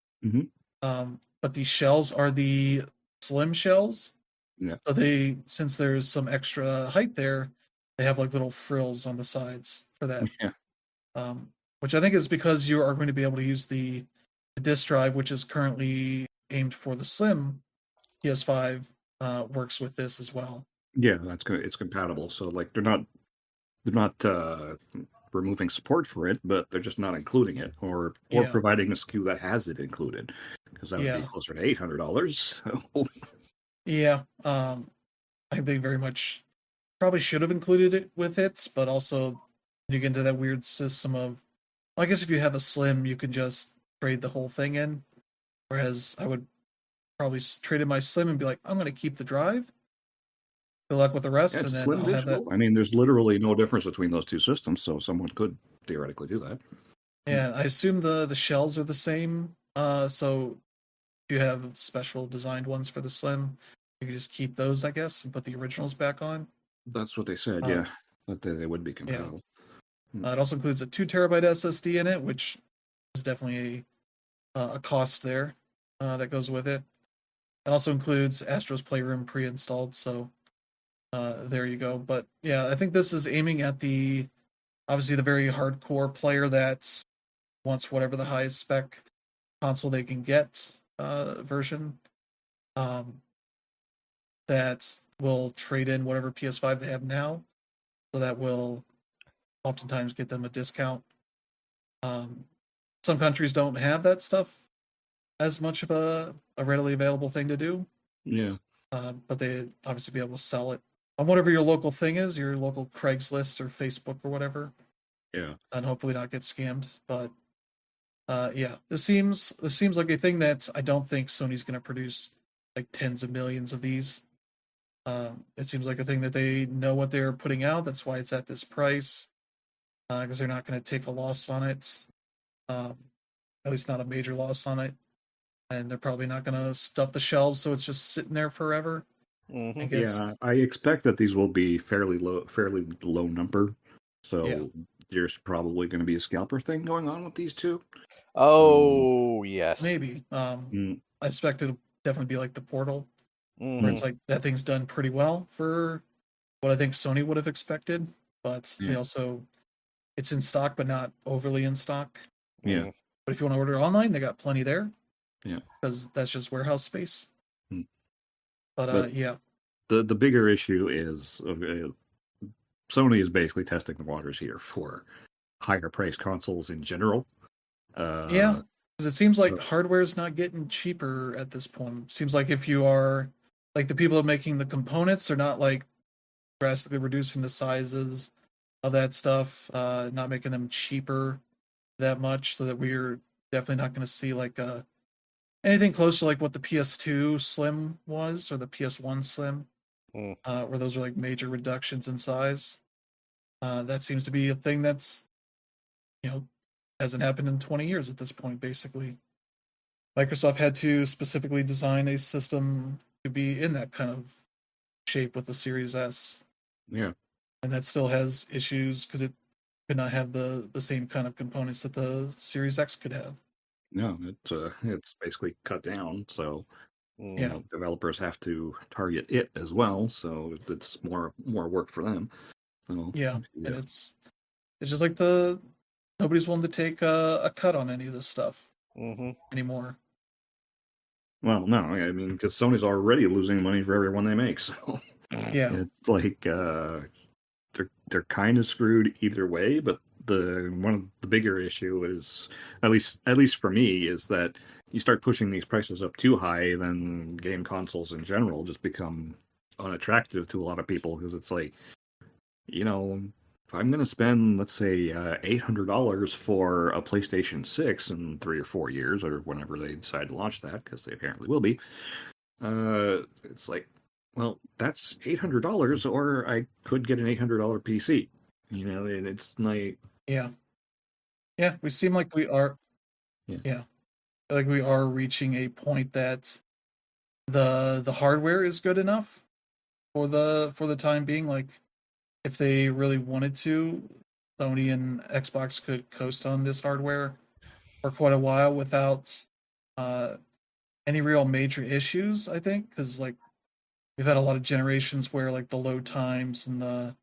But the shells are the slim shells. Yeah. So since there's some extra height there, they have like little frills on the sides for that. Yeah. Which I think is because you are going to be able to use the disk drive, which is currently aimed for the slim PS5, works with this as well. Yeah, it's compatible. So like they're not removing support for it, but they're just not including it or Yeah. providing a SKU that has it included, because that would be Yeah. closer to $800. So. Yeah. I think they very much probably should have included it with it, but also you get into that weird system of, well, I guess if you have a slim, you can just trade the whole thing in. Whereas I would probably trade in my slim and be like, I'm going to keep the drive. Good luck with the rest, Yeah, and it's then slim I'll have that. digital. I mean, there's literally no difference between those two systems, so someone could theoretically do that. Yeah, I assume the shells are the same. So if you have special designed ones for the slim, you can just keep those, I guess, and put the originals back on. That's what they said, yeah. That they would be compatible. Yeah. It also includes a 2 TB SSD in it, which is definitely a cost there that goes with it. It also includes Astro's Playroom pre-installed, so there you go. But yeah, I think this is aiming at obviously the very hardcore player that wants whatever the highest spec console they can get version, that will trade in whatever PS5 they have now, so that will oftentimes get them a discount. Some countries don't have that stuff as much of a readily available thing to do. Yeah. But they obviously be able to sell it on whatever your local thing is, your local Craigslist or Facebook or whatever. Yeah. And hopefully not get scammed. But yeah, this seems like a thing that I don't think Sony's going to produce like tens of millions of these. It seems like a thing that they know what they're putting out. That's why it's at this price, because they're not going to take a loss on it, at least not a major loss on it. And they're probably not going to stuff the shelves so it's just sitting there forever. Yeah, I expect that these will be fairly low number. So there's probably going to be a scalper thing going on with these two. Oh, yes. Maybe. I expect it'll definitely be like the Portal, where it's like that thing's done pretty well for what I think Sony would have expected, but they also, it's in stock but not overly in stock. Yeah. But if you want to order online, they got plenty there. Yeah. Because that's just warehouse space. But yeah. The bigger issue is Sony is basically testing the waters here for higher priced consoles in general. Yeah, because it seems like hardware is not getting cheaper at this point. Seems like if you are like the people making the components are not like drastically reducing the sizes of that stuff, not making them cheaper that much, so that we're definitely not going to see like anything close to like what the PS2 Slim was or the PS1 Slim, where those are like major reductions in size. That seems to be a thing that's, hasn't happened in 20 years at this point, basically. Microsoft had to specifically design a system to be in that kind of shape with the Series S. Yeah. And that still has issues because it could not have the same kind of components that the Series X could have. No, it's basically cut down, so developers have to target it as well, so it's more work for them. So, and it's just like nobody's willing to take a cut on any of this stuff anymore. Well, no, I mean, because Sony's already losing money for every one they make, so it's like they're kind of screwed either way. But one of the bigger issue is, at least for me, is that you start pushing these prices up too high, then game consoles in general just become unattractive to a lot of people, because it's like, if I'm going to spend, let's say, $800 for a PlayStation 6 in 3 or 4 years, or whenever they decide to launch that, because they apparently will be, it's like, well, that's $800, or I could get an $800 PC. It's like... Yeah, we seem like we are... Yeah. Like we are reaching a point that the hardware is good enough for the time being. Like, if they really wanted to, Sony and Xbox could coast on this hardware for quite a while without any real major issues. I think because like we've had a lot of generations where like the load times and the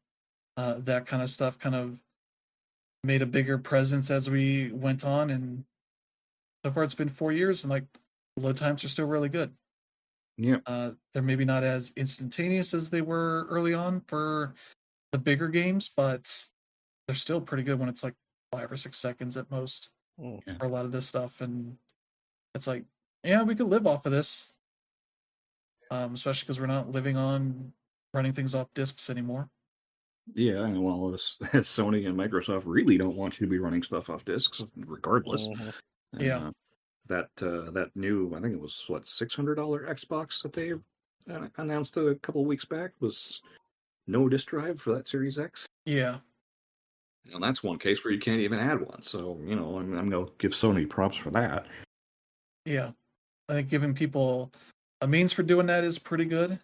that kind of stuff kind of made a bigger presence as we went on, and so far it's been 4 years, and like the load times are still really good. Yeah. They're maybe not as instantaneous as they were early on for the bigger games, but they're still pretty good when it's like 5 or 6 seconds at most for a lot of this stuff. And it's like, yeah, we could live off of this, especially because we're not living on running things off discs anymore. Yeah, and well, Sony and Microsoft really don't want you to be running stuff off discs, regardless. And, Yeah. that new, I think it was what, $600 Xbox that they announced a couple of weeks back was no disk drive for that Series X. Yeah. And that's one case where you can't even add one. So, I'm going to give Sony props for that. Yeah. I think giving people a means for doing that is pretty good.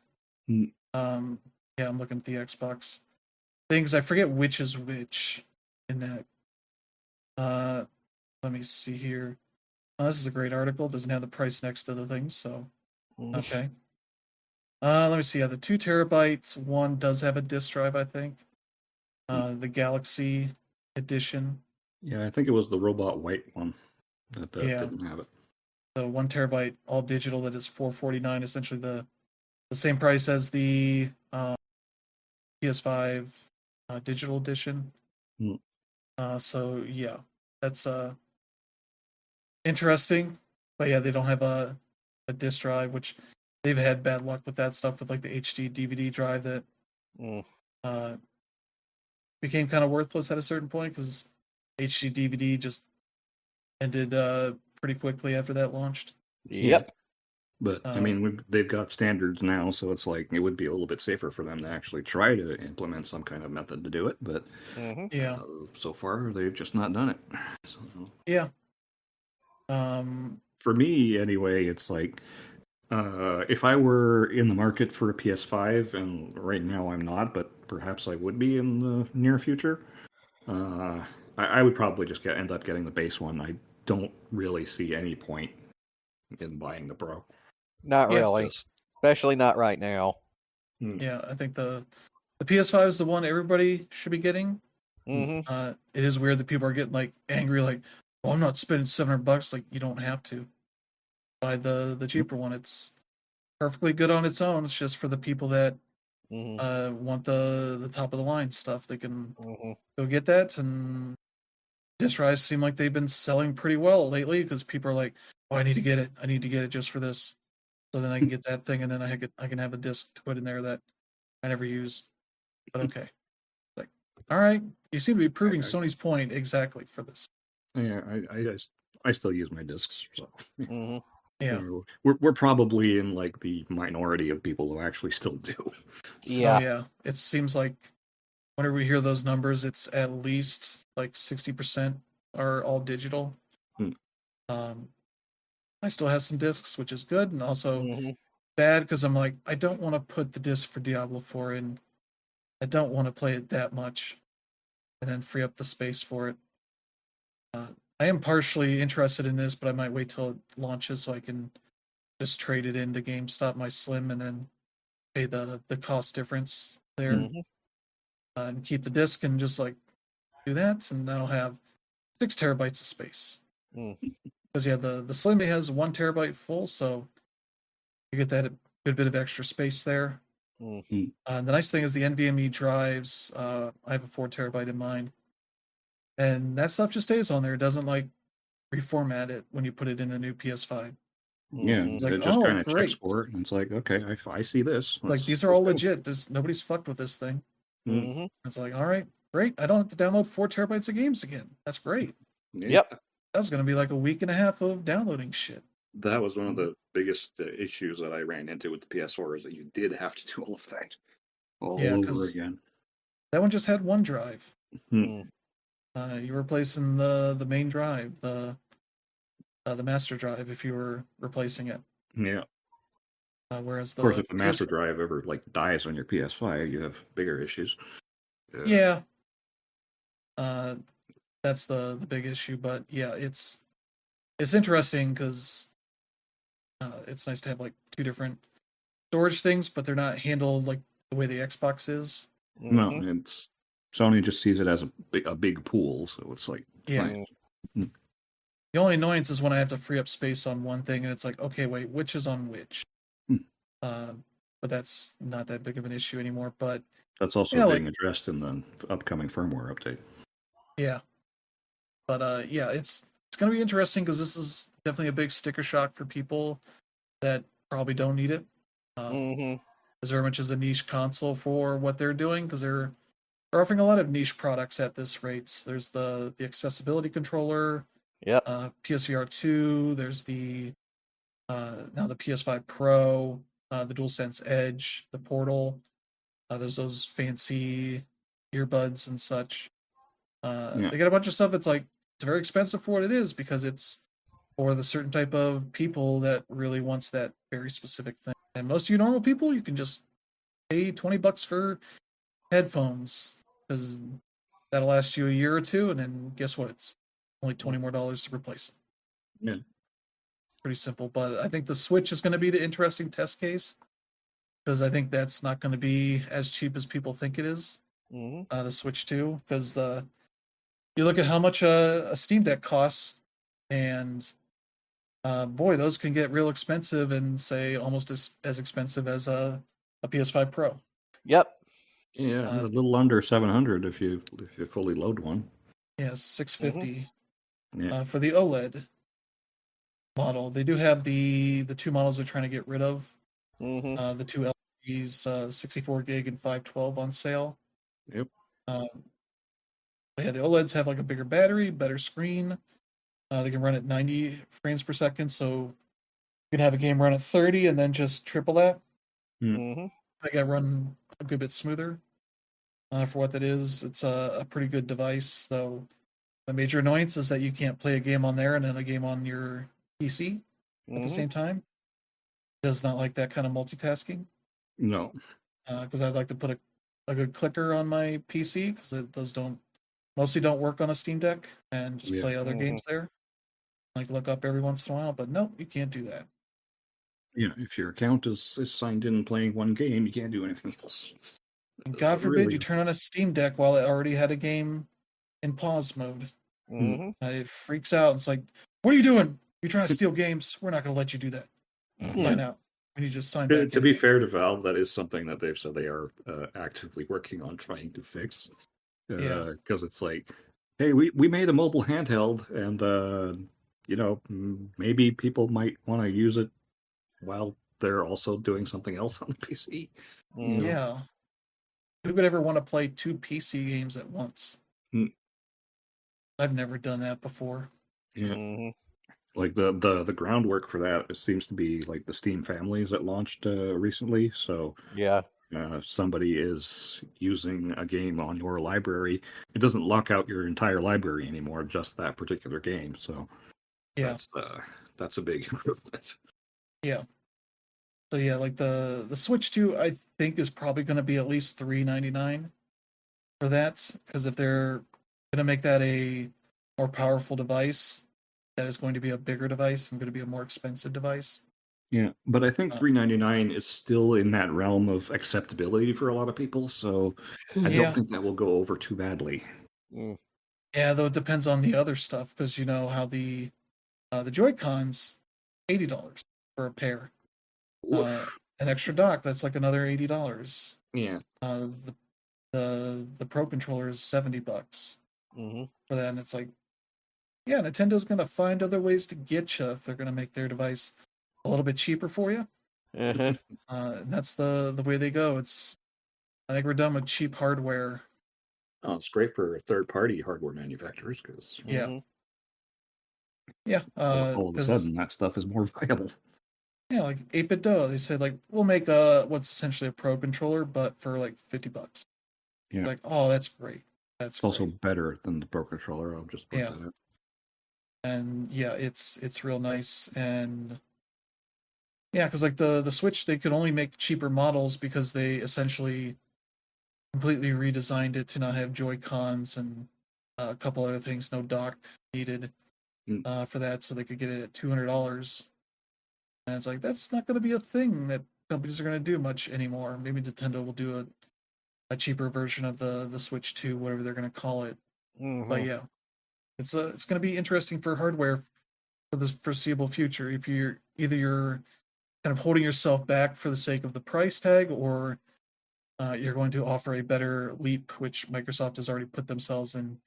Mm. Yeah, I'm looking at the Xbox things. I forget which is which in that. Let me see here. Oh, this is a great article. Doesn't have the price next to the things, so okay. Let me see. Yeah, the 2 terabytes one does have a disk drive, I think. The Galaxy edition. Yeah, I think it was the Robot White one that didn't have it. The 1 terabyte all digital that is $449, essentially the same price as the PS5 digital edition. Mm. So yeah, that's interesting. But yeah, they don't have a disk drive, which they've had bad luck with that stuff with like the HD DVD drive that became kind of worthless at a certain point because HD DVD just ended pretty quickly after that launched. Yep. But I mean, they've got standards now, so it's like it would be a little bit safer for them to actually try to implement some kind of method to do it. But so far they've just not done it. So, yeah. For me, anyway, it's like if I were in the market for a PS5, and right now I'm not, but perhaps I would be in the near future, I would probably just end up getting the base one. I don't really see any point in buying the Pro. Not really, especially not right now. Yeah, I think the PS5 is the one everybody should be getting. It is weird that people are getting like angry, like, "Oh, I'm not spending $700." Like, you don't have to buy the cheaper one. It's perfectly good on its own. It's just for the people that want the top of the line stuff. They can go get that. And disc drives seem like they've been selling pretty well lately because people are like, "Oh, I need to get it. I need to get it just for this." So then I can get that thing, and then I can have a disc to put in there that I never used. But okay, like, all right, you seem to be proving Sony's point exactly for this. Yeah, I still use my discs, so yeah, we're probably in like the minority of people who actually still do. Yeah, yeah. It seems like whenever we hear those numbers, it's at least like 60% are all digital. I still have some discs, which is good, and also bad because I'm like, I don't want to put the disc for Diablo 4 in. I don't want to play it that much, and then free up the space for it. I am partially interested in this, but I might wait till it launches so I can just trade it into GameStop, my Slim, and then pay the cost difference there, and keep the disc and just like do that, and that'll have 6 terabytes of space. Because the Slim has 1 terabyte full, so you get that good bit of extra space there. The nice thing is the NVMe drives. I have a 4 terabyte in mine, and that stuff just stays on there. It doesn't like reformat it when you put it in a new PS5. Yeah, it's like, it just kind of checks for it, and it's like, okay, I see this. Like, these are all legit. Nobody's fucked with this thing. It's like, all right, great. I don't have to download 4 terabytes of games again. That's great. Yep. That was going to be like a week and a half of downloading shit. That was one of the biggest issues that I ran into with the PS4 is that you did have to do all of that all over again. That one just had one drive. You're replacing the main drive, the master drive, if you were replacing it. Yeah. Whereas of course, if the master drive ever like dies on your PS5, you have bigger issues. Yeah. That's the big issue. But yeah, it's interesting because it's nice to have like two different storage things, but they're not handled like the way the Xbox is. No, it's Sony just sees it as a big pool, so it's like fine. The only annoyance is when I have to free up space on one thing, and it's like, okay, wait, which is on which? But that's not that big of an issue anymore. But that's also being addressed in the upcoming firmware update. Yeah, but yeah, it's going to be interesting because this is definitely a big sticker shock for people that probably don't need it. As very much as a niche console for what they're doing, because they're offering a lot of niche products at this rate. There's the accessibility controller. PS.S.R 2. There's the now the PS5 Pro, the DualSense Edge, the Portal. There's those fancy earbuds and such. They got a bunch of stuff. It's like it's very expensive for what it is because it's for the certain type of people that really wants that very specific thing. And most of you normal people, you can just pay $20 for headphones because that'll last you a year or two, and then guess what? It's only $20 more to replace them. Yeah. Pretty simple, but I think the Switch is going to be the interesting test case because I think that's not going to be as cheap as people think it is. The Switch 2, because you look at how much a Steam Deck costs, and boy, those can get real expensive and say almost as expensive as a PS5 Pro. Yep. Yeah, a little under 700 if you fully load one. Yeah, 650 for the OLED model. They do have the two models they're trying to get rid of. The two LEDs, 64 gig and 512 on sale. Yep. Yeah, the OLEDs have like a bigger battery, better screen. They can run at 90 frames per second, so you can have a game run at 30 and then just triple that. I got run a good bit smoother for what that is. It's a pretty good device, though. The major annoyance is that you can't play a game on there and then a game on your PC at the same time. It does not like that kind of multitasking. No. Because I'd like to put a good clicker on my PC because those mostly don't work on a Steam Deck and just play other games there. Like look up every once in a while, but no, you can't do that. Yeah, if your account is signed in playing one game, you can't do anything else. And God forbid you turn on a Steam Deck while it already had a game in pause mode. It freaks out. It's like, what are you doing? You're trying to steal games. We're not going to let you do that. Sign out. We need to just sign back. To be fair to Valve, that is something that they've said they are actively working on trying to fix. Because it's like, hey, we made a mobile handheld, and maybe people might want to use it while they're also doing something else on the PC. Yeah. Who would ever want to play two PC games at once? I've never done that before. Yeah. Like the groundwork for that seems to be like the Steam families that launched recently. So if somebody is using a game on your library, it doesn't lock out your entire library anymore, just that particular game. So that's a big improvement. Yeah. So yeah, like the Switch 2, I think is probably going to be at least $399 for that, because if they're going to make that a more powerful device, that is going to be a bigger device and going to be a more expensive device. Yeah, but I think $399 is still in that realm of acceptability for a lot of people, so I don't think that will go over too badly. Yeah, though it depends on the other stuff, because you know how the Joy-Cons, $80 for a pair. An extra dock, that's like another $80. Yeah. The Pro controller is $70 for that, and it's like, yeah, Nintendo's gonna find other ways to get you if they're gonna make their device a little bit cheaper for you. And that's the way they go. I think we're done with cheap hardware. Oh, it's great for third-party hardware manufacturers because all of a sudden that stuff is more viable. Yeah, like 8-Bit Do, they said like we'll make what's essentially a Pro controller, but for like $50. Yeah, like that's great. It's also better than the Pro controller. I'll just put that out. And yeah, it's real nice, and yeah, because like the Switch, they could only make cheaper models because they essentially completely redesigned it to not have Joy-Cons and a couple other things, no dock needed for that, so they could get it at $200. And it's like, that's not going to be a thing that companies are going to do much anymore. Maybe Nintendo will do a cheaper version of the Switch 2, whatever they're going to call it. But yeah, it's going to be interesting for hardware for the foreseeable future. If you're kind of holding yourself back for the sake of the price tag, or you're going to offer a better leap, which Microsoft has already put themselves in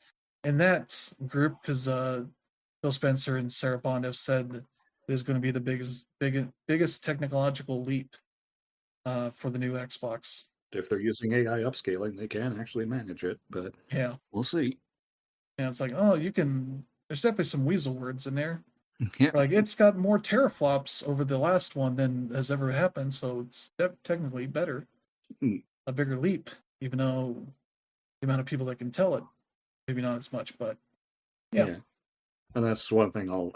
that group, because Phil Spencer and Sarah Bond have said it is going to be the biggest technological leap for the new Xbox. If they're using AI upscaling, they can actually manage it, but yeah, we'll see. Yeah, it's like, oh, you can. There's definitely some weasel words in there. Yeah. Like, it's got more teraflops over the last one than has ever happened, so it's technically better, a bigger leap, even though the amount of people that can tell it, maybe not as much, but yeah. And that's one thing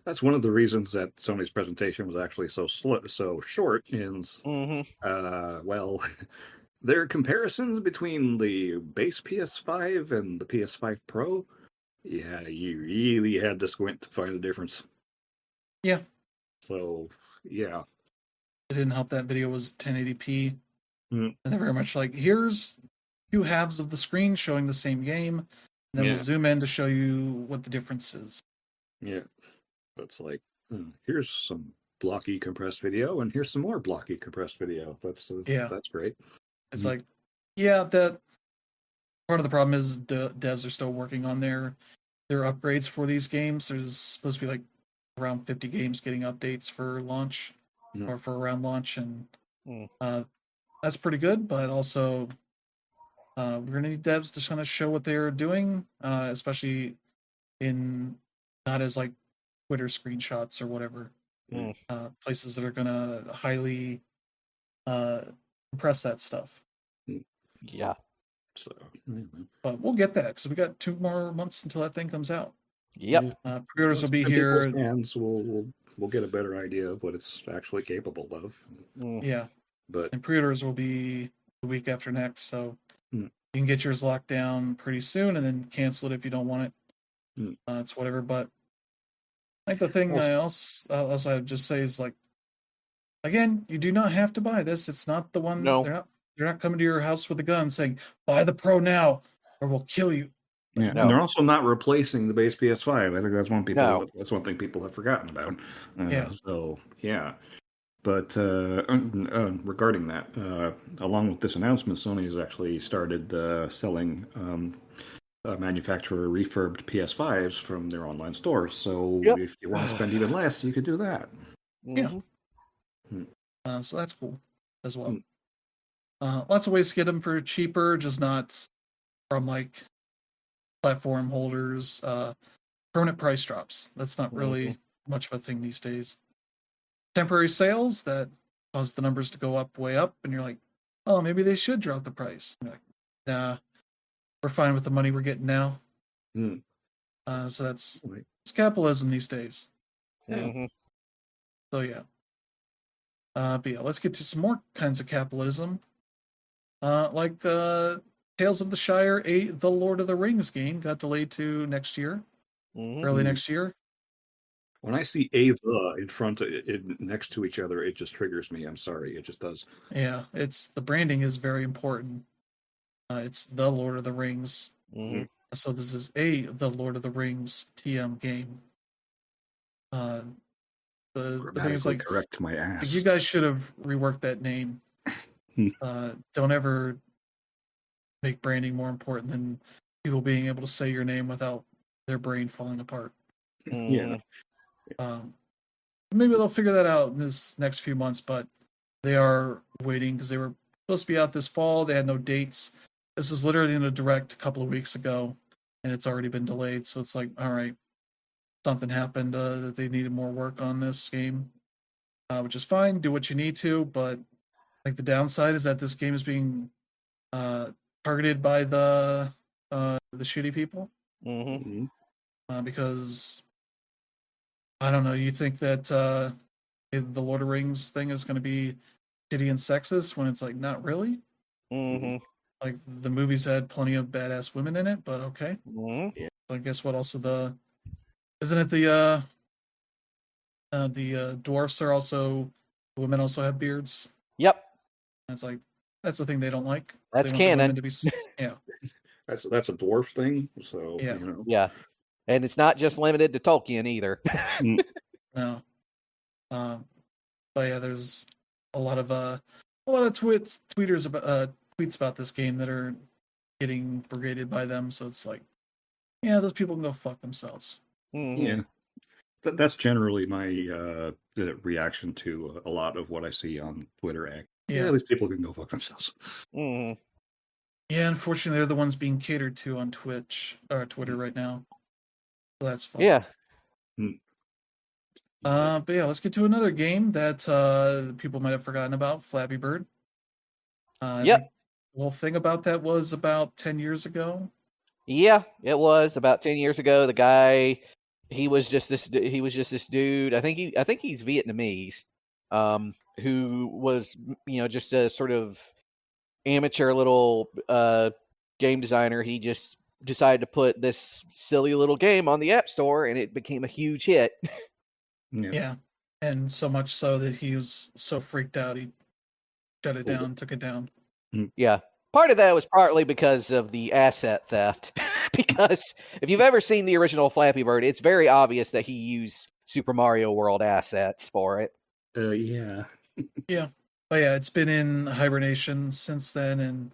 that's one of the reasons that Sony's presentation was actually so short. Is well, there are comparisons between the base PS5 and the PS5 Pro. Yeah, you really had to squint to find the difference. Yeah. So, yeah. It didn't help that video was 1080p. And they're very much like, here's two halves of the screen showing the same game, and then we'll zoom in to show you what the difference is. Yeah. That's like, here's some blocky compressed video, and here's some more blocky compressed video. That's great. It's like, that part of the problem is devs are still working on their upgrades for these games. There's supposed to be like around 50 games getting updates for launch or for around launch, and that's pretty good. But also, we're gonna need devs to kind of show what they're doing, especially in not as like Twitter screenshots or whatever, places that are gonna highly compress that stuff. Yeah. So, but we'll get that because we got 2 more months until that thing comes out. Yep. Pre-orders will be here. Hands, we'll get a better idea of what it's actually capable of. Yeah, but and pre-orders will be the week after next, so you can get yours locked down pretty soon and then cancel it if you don't want it. It's whatever. But I think the thing I also I'd just say is, like, again, you do not have to buy this. It's not the one. No. They're not coming to your house with a gun saying, buy the Pro now or we'll kill you. Yeah, no. And they're also not replacing the base PS5. I think that's that's one thing people have forgotten about. So, yeah. But regarding that, along with this announcement, Sony has actually started selling manufacturer refurbed PS5s from their online stores. So if you want to spend even less, you could do that. Yeah. So that's cool as well. Lots of ways to get them for cheaper, just not from like platform holders. Permanent price drops. That's not really much of a thing these days. Temporary sales that cause the numbers to go up, way up, and you're like, oh, maybe they should drop the price. And you're like, nah, we're fine with the money we're getting now. So it's capitalism these days. So yeah. But yeah, let's get to some more kinds of capitalism. Like the Tales of the Shire, the Lord of the Rings game got delayed to next year, early next year. When I see the in front of it next to each other, it just triggers me. I'm sorry, it just does. Yeah, the branding is very important. It's the Lord of the Rings. So this is the Lord of the Rings TM game. The thing is, like, correct my ass. Like, you guys should have reworked that name. Don't ever make branding more important than people being able to say your name without their brain falling apart. Yeah. Maybe they'll figure that out in this next few months, but they are waiting because they were supposed to be out this fall. They had no dates. This is literally in a direct a couple of weeks ago, and it's already been delayed. So it's like, all right, something happened that they needed more work on this game, which is fine. Do what you need to, but like the downside is that this game is being targeted by the shitty people. Because I don't know, you think that the Lord of the Rings thing is going to be shitty and sexist when it's like not really. Like the movies had plenty of badass women in it, but okay. Mm-hmm. Yeah. So I guess what also isn't it the dwarfs are also women also have beards? Yep, And it's like that's the thing they don't like. that's They want the canon. women to be yeah. That's a dwarf thing, so Yeah. Yeah, and it's not just limited to Tolkien either. No. But yeah, there's a lot of tweeters about tweets about this game that are getting brigaded by them. So it's like, yeah, those people can go fuck themselves. Mm-hmm. Yeah. That's generally my reaction to a lot of what I see on Twitter. Yeah. These people can go fuck themselves. Mm-hmm. Yeah, unfortunately, they're the ones being catered to on Twitch or Twitter right now. So that's fun. Yeah. But yeah, let's get to another game that people might have forgotten about, Flappy Bird. I think the whole thing about that was about 10 years ago. Yeah, it was about 10 years ago. The guy, he was just this dude. I think he's Vietnamese, who was, just a sort of amateur little game designer. He just decided to put this silly little game on the App Store, and it became a huge hit. Yeah. And so much so that he was so freaked out, he shut it down, took it down. Yeah. Part of that was partly because of the asset theft. Because if you've ever seen the original Flappy Bird, it's very obvious that he used Super Mario World assets for it. Yeah. Yeah. But yeah, it's been in hibernation since then, and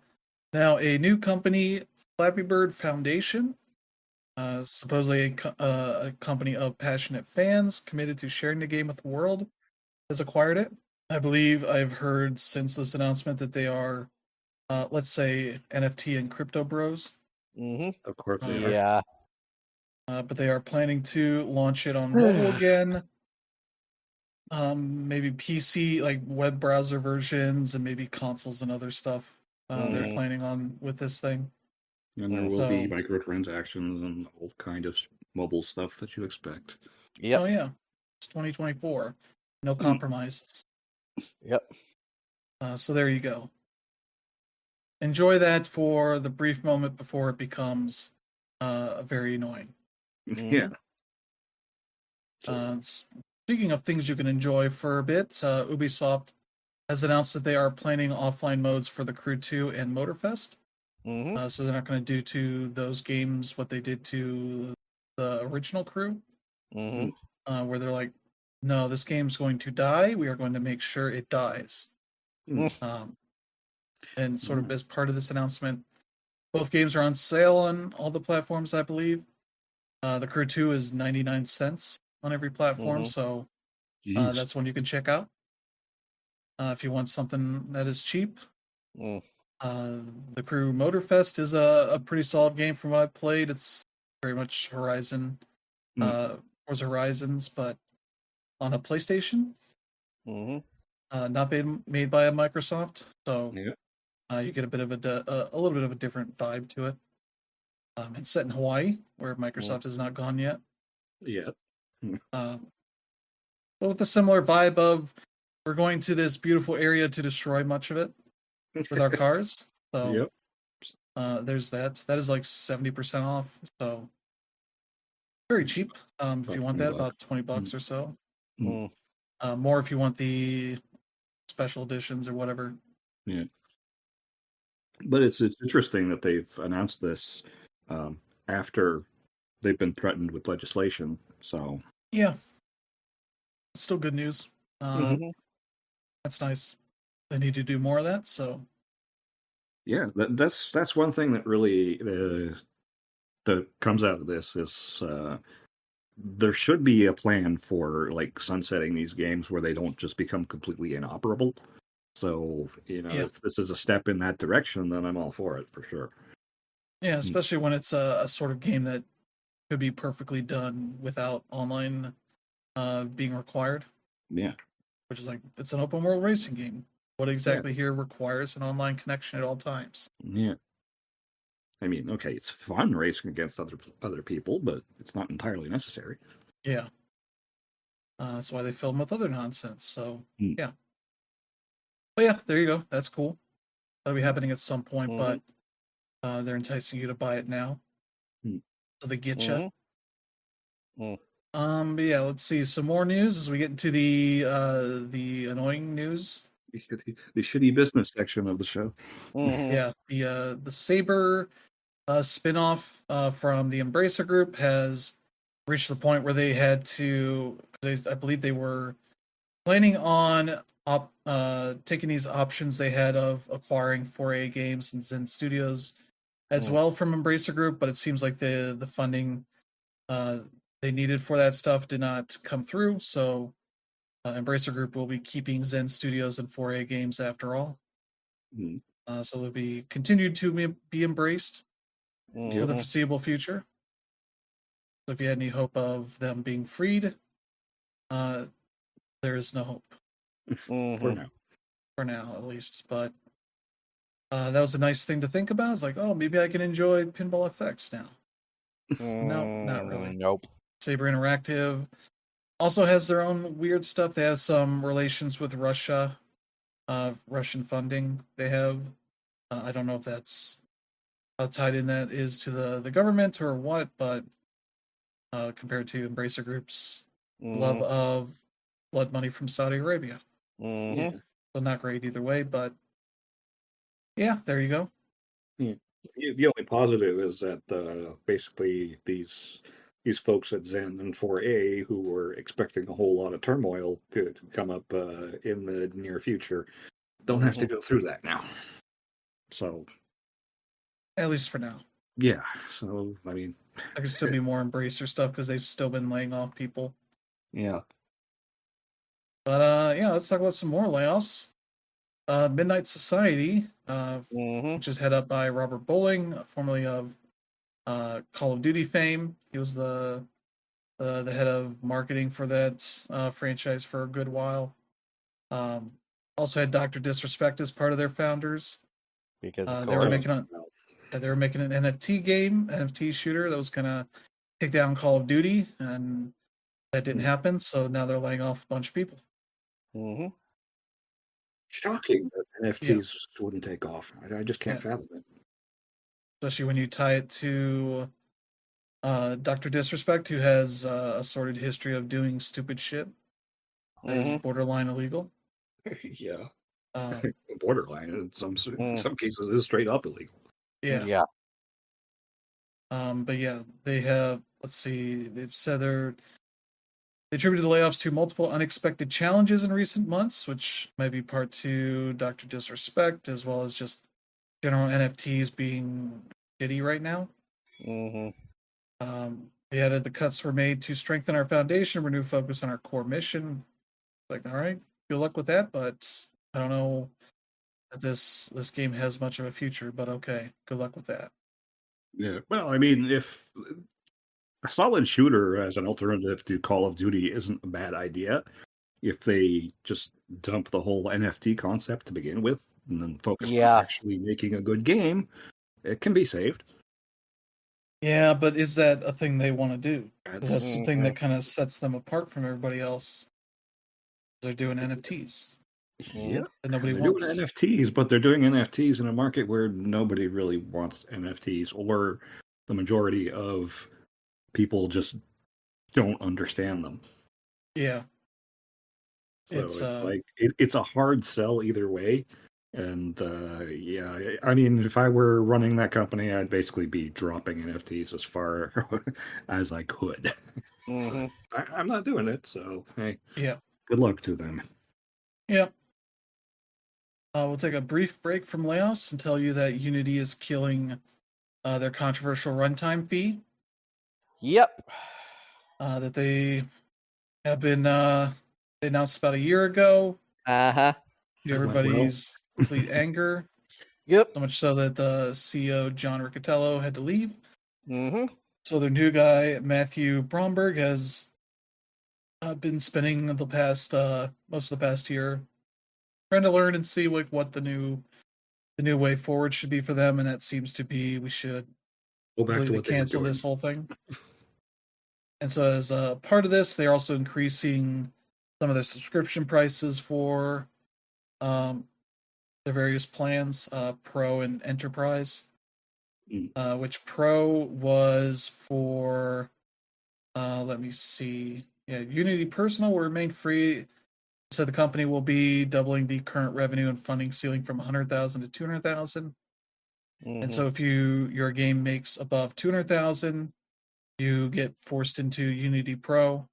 now a new company, Flappy Bird Foundation, supposedly a company of passionate fans committed to sharing the game with the world, has acquired it. I believe I've heard since this announcement that they are, let's say, NFT and crypto bros. Mm-hmm. Of course they are. Yeah. But they are planning to launch it on mobile again. Maybe PC, like web browser versions, and maybe consoles and other stuff. They're planning on with this thing. And there will be microtransactions and all kind of mobile stuff that you expect. Yep. Oh yeah, it's 2024. No compromises. Yep. So there you go. Enjoy that for the brief moment before it becomes very annoying. Yeah. Speaking of things you can enjoy for a bit, Ubisoft has announced that they are planning offline modes for the Crew 2 and Motorfest. So they're not going to do to those games what they did to the original Crew, where they're like, no, this game's going to die. We are going to make sure it dies. And sort of as part of this announcement, both games are on sale on all the platforms, I believe. The Crew 2 is 99 cents on every platform, so that's one you can check out. If you want something that is cheap. The Crew Motorfest is a pretty solid game from what I've played. It's very much Horizon, was Horizons, but on a PlayStation. Not made by a Microsoft, so you get a bit of a little bit of a different vibe to it. It's set in Hawaii, where Microsoft has not gone yet. Yeah. But with a similar vibe of we're going to this beautiful area to destroy much of it with our cars. So there's that. That is like 70% off. So very cheap. If you want that, about $20 or so. More if you want the special editions or whatever. Yeah. But it's interesting that they've announced this after they've been threatened with legislation. So yeah, it's still good news. That's nice. They need to do more of that. So yeah, that's one thing that really that comes out of this is there should be a plan for like sunsetting these games where they don't just become completely inoperable. So if this is a step in that direction, then I'm all for it for sure. Yeah, especially when it's a sort of game that could be perfectly done without online being required. Yeah. Which is like, it's an open world racing game. What exactly here requires an online connection at all times? Yeah. I mean, okay, it's fun racing against other people, but it's not entirely necessary. Yeah. That's why they film with other nonsense. So, yeah. But yeah, there you go. That's cool. That'll be happening at some point, but they're enticing you to buy it now. So they get you. But yeah, let's see some more news as we get into the annoying news. The shitty business section of the show. Yeah, the Saber spinoff from the Embracer Group has reached the point where they had to. I believe they were planning on taking these options they had of acquiring 4A Games and Zen Studios as well from Embracer Group, but it seems like the funding they needed for that stuff did not come through. So Embracer Group will be keeping Zen Studios and 4A Games after all. So they'll be continued to be embraced for the foreseeable future. So if you had any hope of them being freed, there is no hope. For now, at least. But that was a nice thing to think about. It's like, oh, maybe I can enjoy Pinball FX now. No, not really. Nope. Saber Interactive also has their own weird stuff. They have some relations with Russia, Russian funding. They have. I don't know if that's how tied in that is to the government or what, but compared to Embracer Group's love of blood money from Saudi Arabia. Yeah. So not great either way, but yeah, there you go. The only positive is that basically these folks at Zen and 4A who were expecting a whole lot of turmoil could come up in the near future don't have to go through that now. So at least for now. Yeah. So I mean, there could still be more Embracer stuff because they've still been laying off people. Yeah. But yeah, let's talk about some more layoffs. Midnight Society, which is head up by Robert Bowling, formerly of Call of Duty fame. He was the head of marketing for that franchise for a good while. Also had Dr. Disrespect as part of their founders. Because they were making an NFT game, NFT shooter that was gonna take down Call of Duty, and that didn't happen. So now they're laying off a bunch of people. Shocking that NFTs wouldn't take off. I just can't fathom it. Especially when you tie it to Dr. Disrespect, who has a sordid history of doing stupid shit that is borderline illegal. Yeah. Borderline in some cases is straight up illegal. Yeah. But yeah, they have, let's see, they've said they attributed the layoffs to multiple unexpected challenges in recent months, which might be part to Dr. Disrespect, as well as just general NFTs being shitty right now. They added the cuts were made to strengthen our foundation, renew focus on our core mission. Like, all right, good luck with that, but I don't know that this game has much of a future, but okay, good luck with that. Yeah, well, I mean, if a solid shooter as an alternative to Call of Duty isn't a bad idea, if they just dump the whole NFT concept to begin with and then focus on actually making a good game, it can be saved. Yeah, but is that a thing they want to do? That's the thing that kind of sets them apart from everybody else. They're doing NFTs. Yeah, that nobody they're wants. doing NFTs, but they're doing NFTs in a market where nobody really wants NFTs, or the majority of people just don't understand them. Yeah. So it's like it's a hard sell either way. And yeah, I mean, if I were running that company, I'd basically be dropping NFTs as far as I could. I'm not doing it, so hey, good luck to them. Yeah. We'll take a brief break from layoffs and tell you that Unity is killing their controversial runtime fee. Yep. That they have been they announced about a year ago. Everybody's complete anger. Yep. So much so that the CEO, John Riccatello, had to leave. So their new guy, Matthew Bromberg, has been spending the past most of the past year trying to learn and see like what the new way forward should be for them, and that seems to be we should go back to cancel this whole thing. And so as a part of this, they're also increasing some of their subscription prices for their various plans, Pro and Enterprise. Mm. Which Pro was for, let me see. Yeah, Unity Personal will remain free. So the company will be doubling the current revenue and funding ceiling from 100,000 to 200,000. And so if your game makes above 200,000, you get forced into Unity Pro,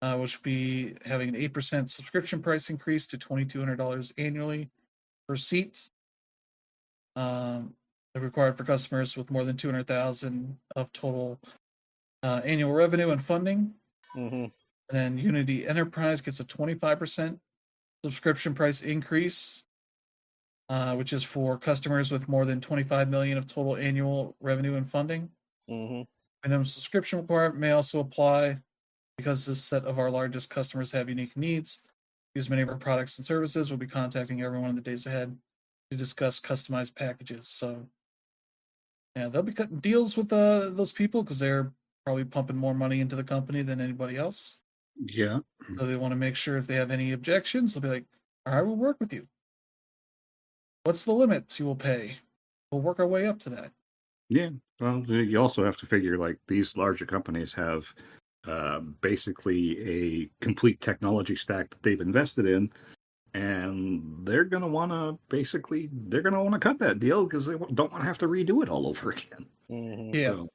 which will be having an 8% subscription price increase to $2,200 annually per seat. They're required for customers with more than 200,000 of total annual revenue and funding. And then Unity Enterprise gets a 25% subscription price increase, which is for customers with more than 25 million of total annual revenue and funding. Minimum subscription requirement may also apply because this set of our largest customers have unique needs. Use many of our products and services. We'll be contacting everyone in the days ahead to discuss customized packages. So, yeah, they'll be cutting deals with those people because they're probably pumping more money into the company than anybody else. Yeah. So they want to make sure if they have any objections, they'll be like, all right, we'll work with you. What's the limit you will pay? We'll work our way up to that. Yeah. Well, you also have to figure like these larger companies have basically a complete technology stack that they've invested in, and they're going to want to cut that deal because they don't want to have to redo it all over again. Yeah. So,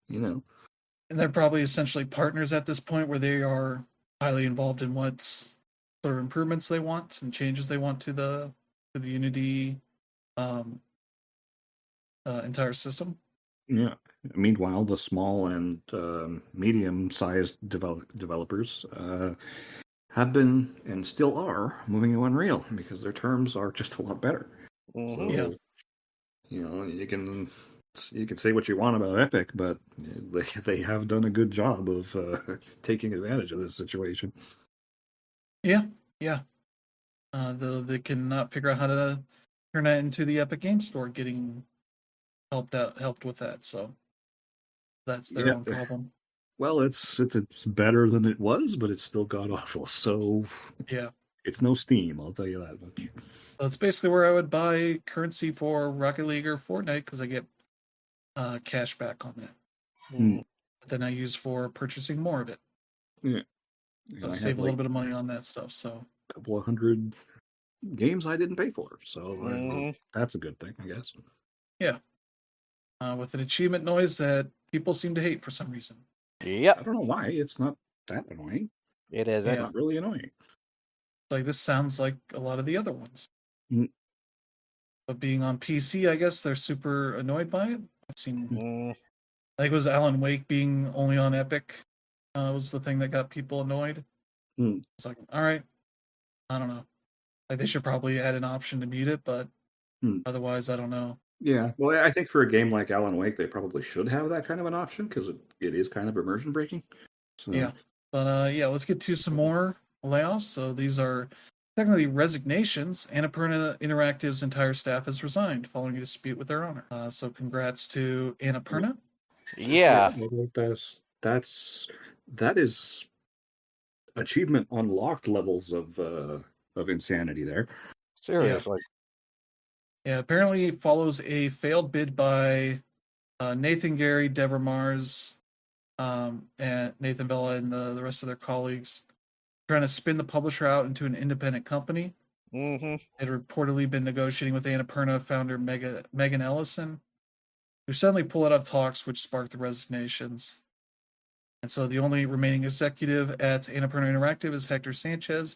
you know. And they're probably essentially partners at this point where they are highly involved in what sort of improvements they want and changes they want to the Unity entire system. Yeah. Meanwhile, the small and medium-sized developers have been and still are moving to Unreal because their terms are just a lot better. So, Yeah. you can say what you want about Epic, but they have done a good job of taking advantage of this situation. Yeah. They cannot figure out how to turn that into the Epic Game Store, getting helped with that. So that's their own problem. Well, it's better than it was, but it's still god awful. So yeah, it's no Steam. I'll tell you that much. That's basically where I would buy currency for Rocket League or Fortnite because I get cash back on that. But then I use for purchasing more of it. Yeah, so I save a little bit of money on that stuff. So a couple of hundred games I didn't pay for, so that's a good thing, I guess. Yeah, with an achievement noise that people seem to hate for some reason. Yep. I don't know why. It's not that annoying. It isn't. It's not really annoying. Like this sounds like a lot of the other ones. But being on PC, I guess they're super annoyed by it. I've seen, I think it was Alan Wake being only on Epic was the thing that got people annoyed. It's like, all right, I don't know. Like they should probably add an option to mute it, but otherwise, I don't know. Yeah, well, I think for a game like Alan Wake, they probably should have that kind of an option because it is kind of immersion breaking. So. Yeah, but yeah, let's get to some more layoffs. So these are technically resignations. Annapurna Interactive's entire staff has resigned following a dispute with their owner. So congrats to Annapurna. Yeah. That is achievement unlocked levels of insanity there. Seriously. Yeah, apparently it follows a failed bid by Nathan Gary, Deborah Mars, and Nathan Vella and the rest of their colleagues trying to spin the publisher out into an independent company. It had reportedly been negotiating with Annapurna founder Megan Ellison, who suddenly pulled out of talks, which sparked the resignations. And so the only remaining executive at Annapurna Interactive is Hector Sanchez,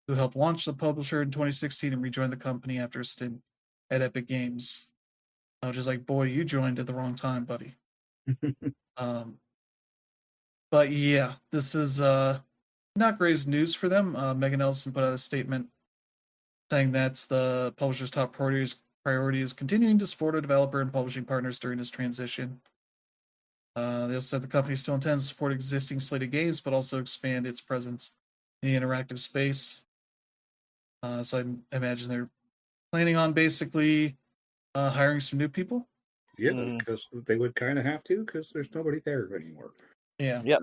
who helped launch the publisher in 2016 and rejoined the company after a stint at Epic Games. I was just like, boy, you joined at the wrong time, buddy. But yeah, this is not great news for them. Megan Ellison put out a statement saying that's the publisher's top priority is continuing to support our developer and publishing partners during this transition. They also said the company still intends to support existing slated games, but also expand its presence in the interactive space. So I imagine they're planning on basically hiring some new people. Yeah, because they would kind of have to because there's nobody there anymore. Yeah. Yep.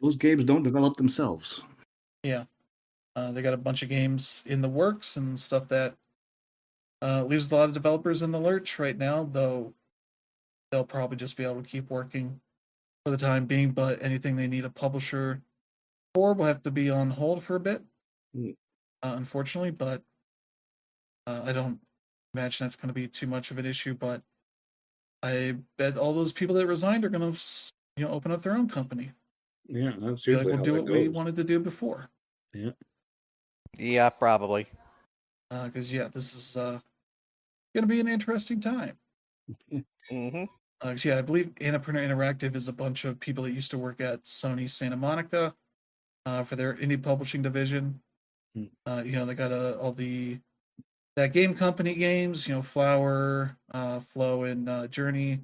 Those games don't develop themselves. Yeah. They got a bunch of games in the works and stuff that Leaves a lot of developers in the lurch right now, though they'll probably just be able to keep working for the time being, but anything they need a publisher for will have to be on hold for a bit, unfortunately, but I don't imagine that's going to be too much of an issue, but I bet all those people that resigned are going to, open up their own company. Yeah, that's Be like, usually we'll how do that what we goes. wanted to do before. Yeah. Yeah, probably. Because, this is going to be an interesting time. Mm-hmm. I believe Annapurna Interactive is a bunch of people that used to work at Sony Santa Monica for their indie publishing division. They got all that game company games, Flower, Flow, and Journey,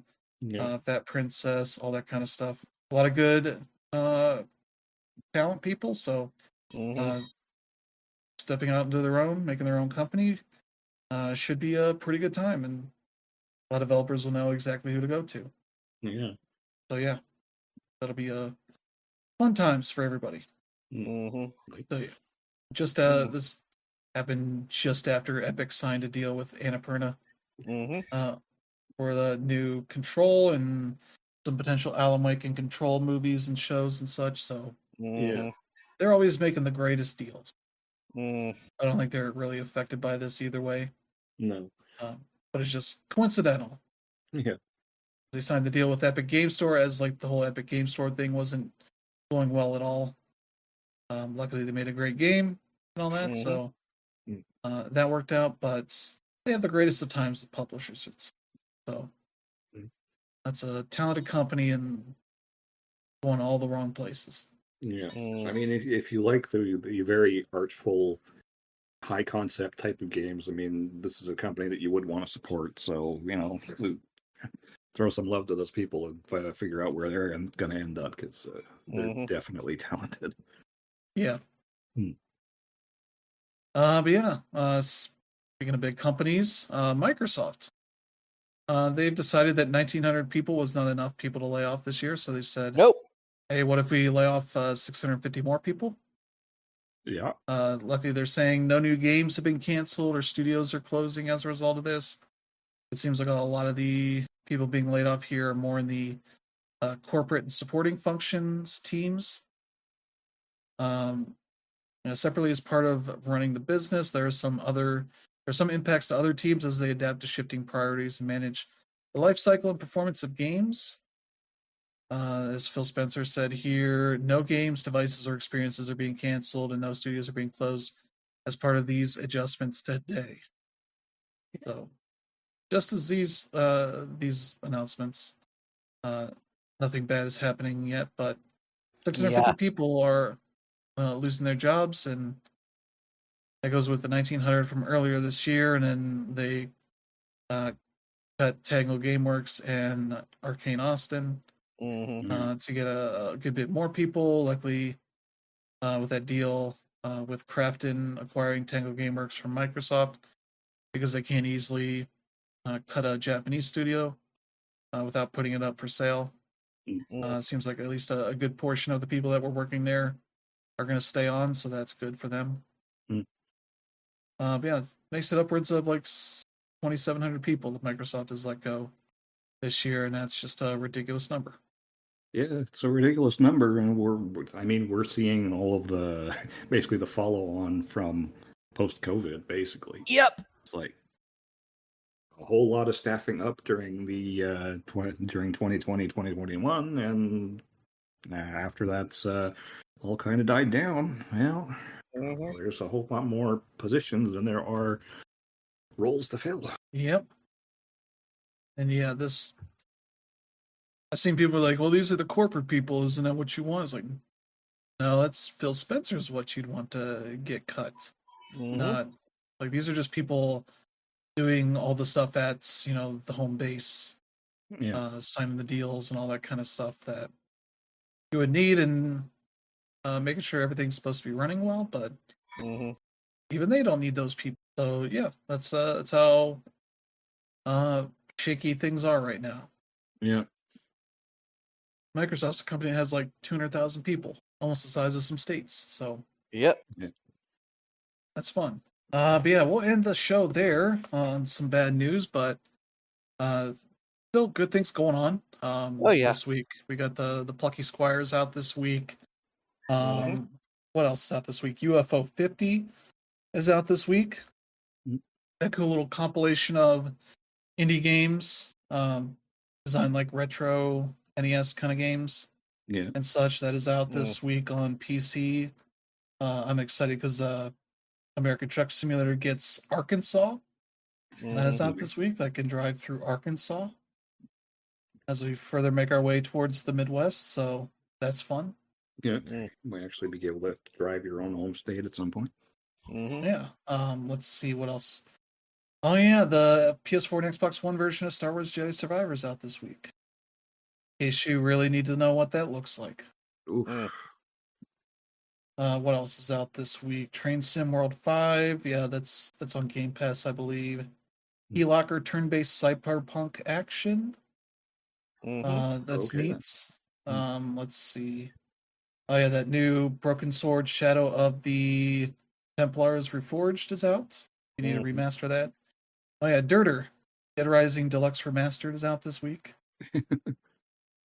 Fat Princess, all that kind of stuff. A lot of good talent people, so stepping out into their own, making their own company, should be a pretty good time, and a lot of developers will know exactly who to go to. Yeah. So that'll be fun times for everybody. So just this happened just after Epic signed a deal with Annapurna for the new Control and some potential Alan Wake and Control movies and shows and such. So they're always making the greatest deals. I don't think they're really affected by this either way. No. But it's just coincidental. Yeah. They signed the deal with Epic Game Store as like the whole Epic Game Store thing wasn't going well at all. Luckily, they made a great game and all that, so that worked out. But they have the greatest of times with publishers. So that's a talented company and going all the wrong places. Yeah. I mean, if you like the very artful, high concept type of games, I mean, this is a company that you would want to support. So, throw some love to those people and figure out where they're going to end up, because they're definitely talented. Yeah. Speaking of big companies, Microsoft. They've decided that 1,900 people was not enough people to lay off this year, so they've said, nope. Hey, what if we lay off 650 more people? Yeah. Luckily, they're saying no new games have been canceled or studios are closing as a result of this. It seems like a lot of the people being laid off here are more in the corporate and supporting functions teams. Separately, as part of running the business, there's some impacts to other teams as they adapt to shifting priorities and manage the life cycle and performance of games. As Phil Spencer said here, no games, devices, or experiences are being canceled, and no studios are being closed as part of these adjustments today. So, just as these announcements, nothing bad is happening yet, but 650 people are losing their jobs, and that goes with the 1,900 from earlier this year, and then they cut Tango Gameworks and Arcane Austin to get a good bit more people. Luckily, with that deal with Krafton acquiring Tango Gameworks from Microsoft, because they can't easily cut a Japanese studio without putting it up for sale. Seems like at least a good portion of the people that were working there are going to stay on, so that's good for them. Makes it upwards of like 2,700 people that Microsoft has let go this year, and that's just a ridiculous number. Yeah, it's a ridiculous number, and we're seeing all of the basically the follow-on from post-COVID, basically. Yep. It's like a whole lot of staffing up during the during 2020, 2021, and after that's all kind of died down. Well, there's a whole lot more positions than there are roles to fill. Yep. And I've seen people like, well, these are the corporate people. Isn't that what you want? It's like, no, that's Phil Spencer's what you'd want to get cut. Not like these are just people doing all the stuff at the home base, signing the deals and all that kind of stuff that you would need, and making sure everything's supposed to be running well. But even they don't need those people. So yeah, that's how shaky things are right now. Yeah. Microsoft's a company that has like 200,000 people, almost the size of some states. So yep, that's fun. But yeah, we'll end the show there on some bad news, but still good things going on. Oh yeah. This week we got the Plucky Squires out this week. What else is out this week? UFO 50 is out this week. That cool little compilation of indie games, designed like retro NES kind of games, and such. That is out this week on PC. I'm excited because American Truck Simulator gets Arkansas. That is out this week. I can drive through Arkansas as we further make our way towards the Midwest. So that's fun. Yeah, you might actually be able to drive your own home state at some point. Yeah. Let's see what else. Oh yeah, the PS4 and Xbox One version of Star Wars Jedi Survivor is out this week. In case you really need to know what that looks like. Oof. What else is out this week? Train Sim World 5. Yeah, that's on Game Pass, I believe. E-Locker turn-based cyberpunk action. That's neat. Let's see. Oh yeah, that new Broken Sword Shadow of the Templars Reforged is out. You need to remaster that. Oh yeah, Dirter, Dead Rising Deluxe Remastered is out this week.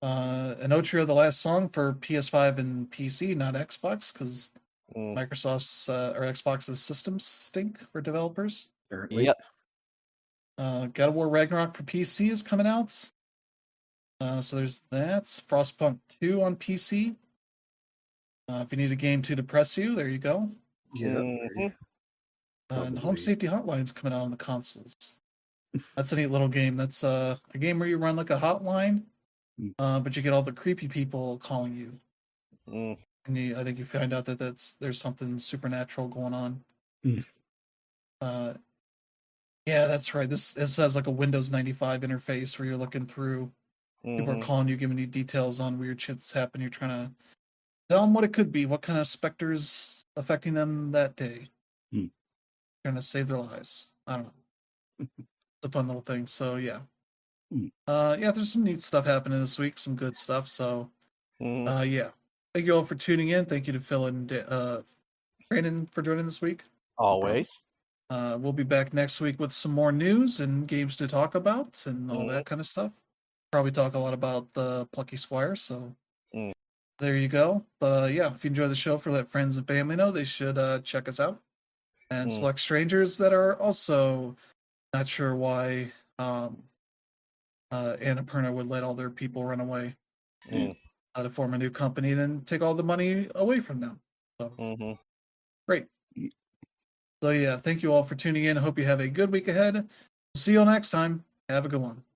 An Outro The Last Song for PS5 and PC, not Xbox, because Microsoft's or Xbox's systems stink for developers. Apparently. Yep. God of War Ragnarok for PC is coming out. So there's that. Frostpunk 2 on PC. If you need a game to depress you, there you go. Yeah. And Home Safety Hotline's coming out on the consoles. That's a neat little game. That's a game where you run like a hotline, but you get all the creepy people calling you. And I think you find out that there's something supernatural going on. Yeah, that's right. This has like a Windows 95 interface where you're looking through. People are calling you, giving you details on weird shit that's happened. You're trying to tell them what it could be, what kind of specters affecting them that day. Trying to save their lives. I don't know. It's a fun little thing. So yeah. Yeah, there's some neat stuff happening this week, some good stuff. So yeah. Thank you all for tuning in. Thank you to Phil and Brandon for joining this week. Always. We'll be back next week with some more news and games to talk about and all that kind of stuff. Probably talk a lot about the Plucky Squire, so there you go. But yeah, if you enjoy the show, let friends and family know they should check us out. And select strangers that are also not sure why Annapurna would let all their people run away to form a new company, then take all the money away from them. So great. So yeah, thank you all for tuning in. I hope you have a good week ahead. See you all next time. Have a good one.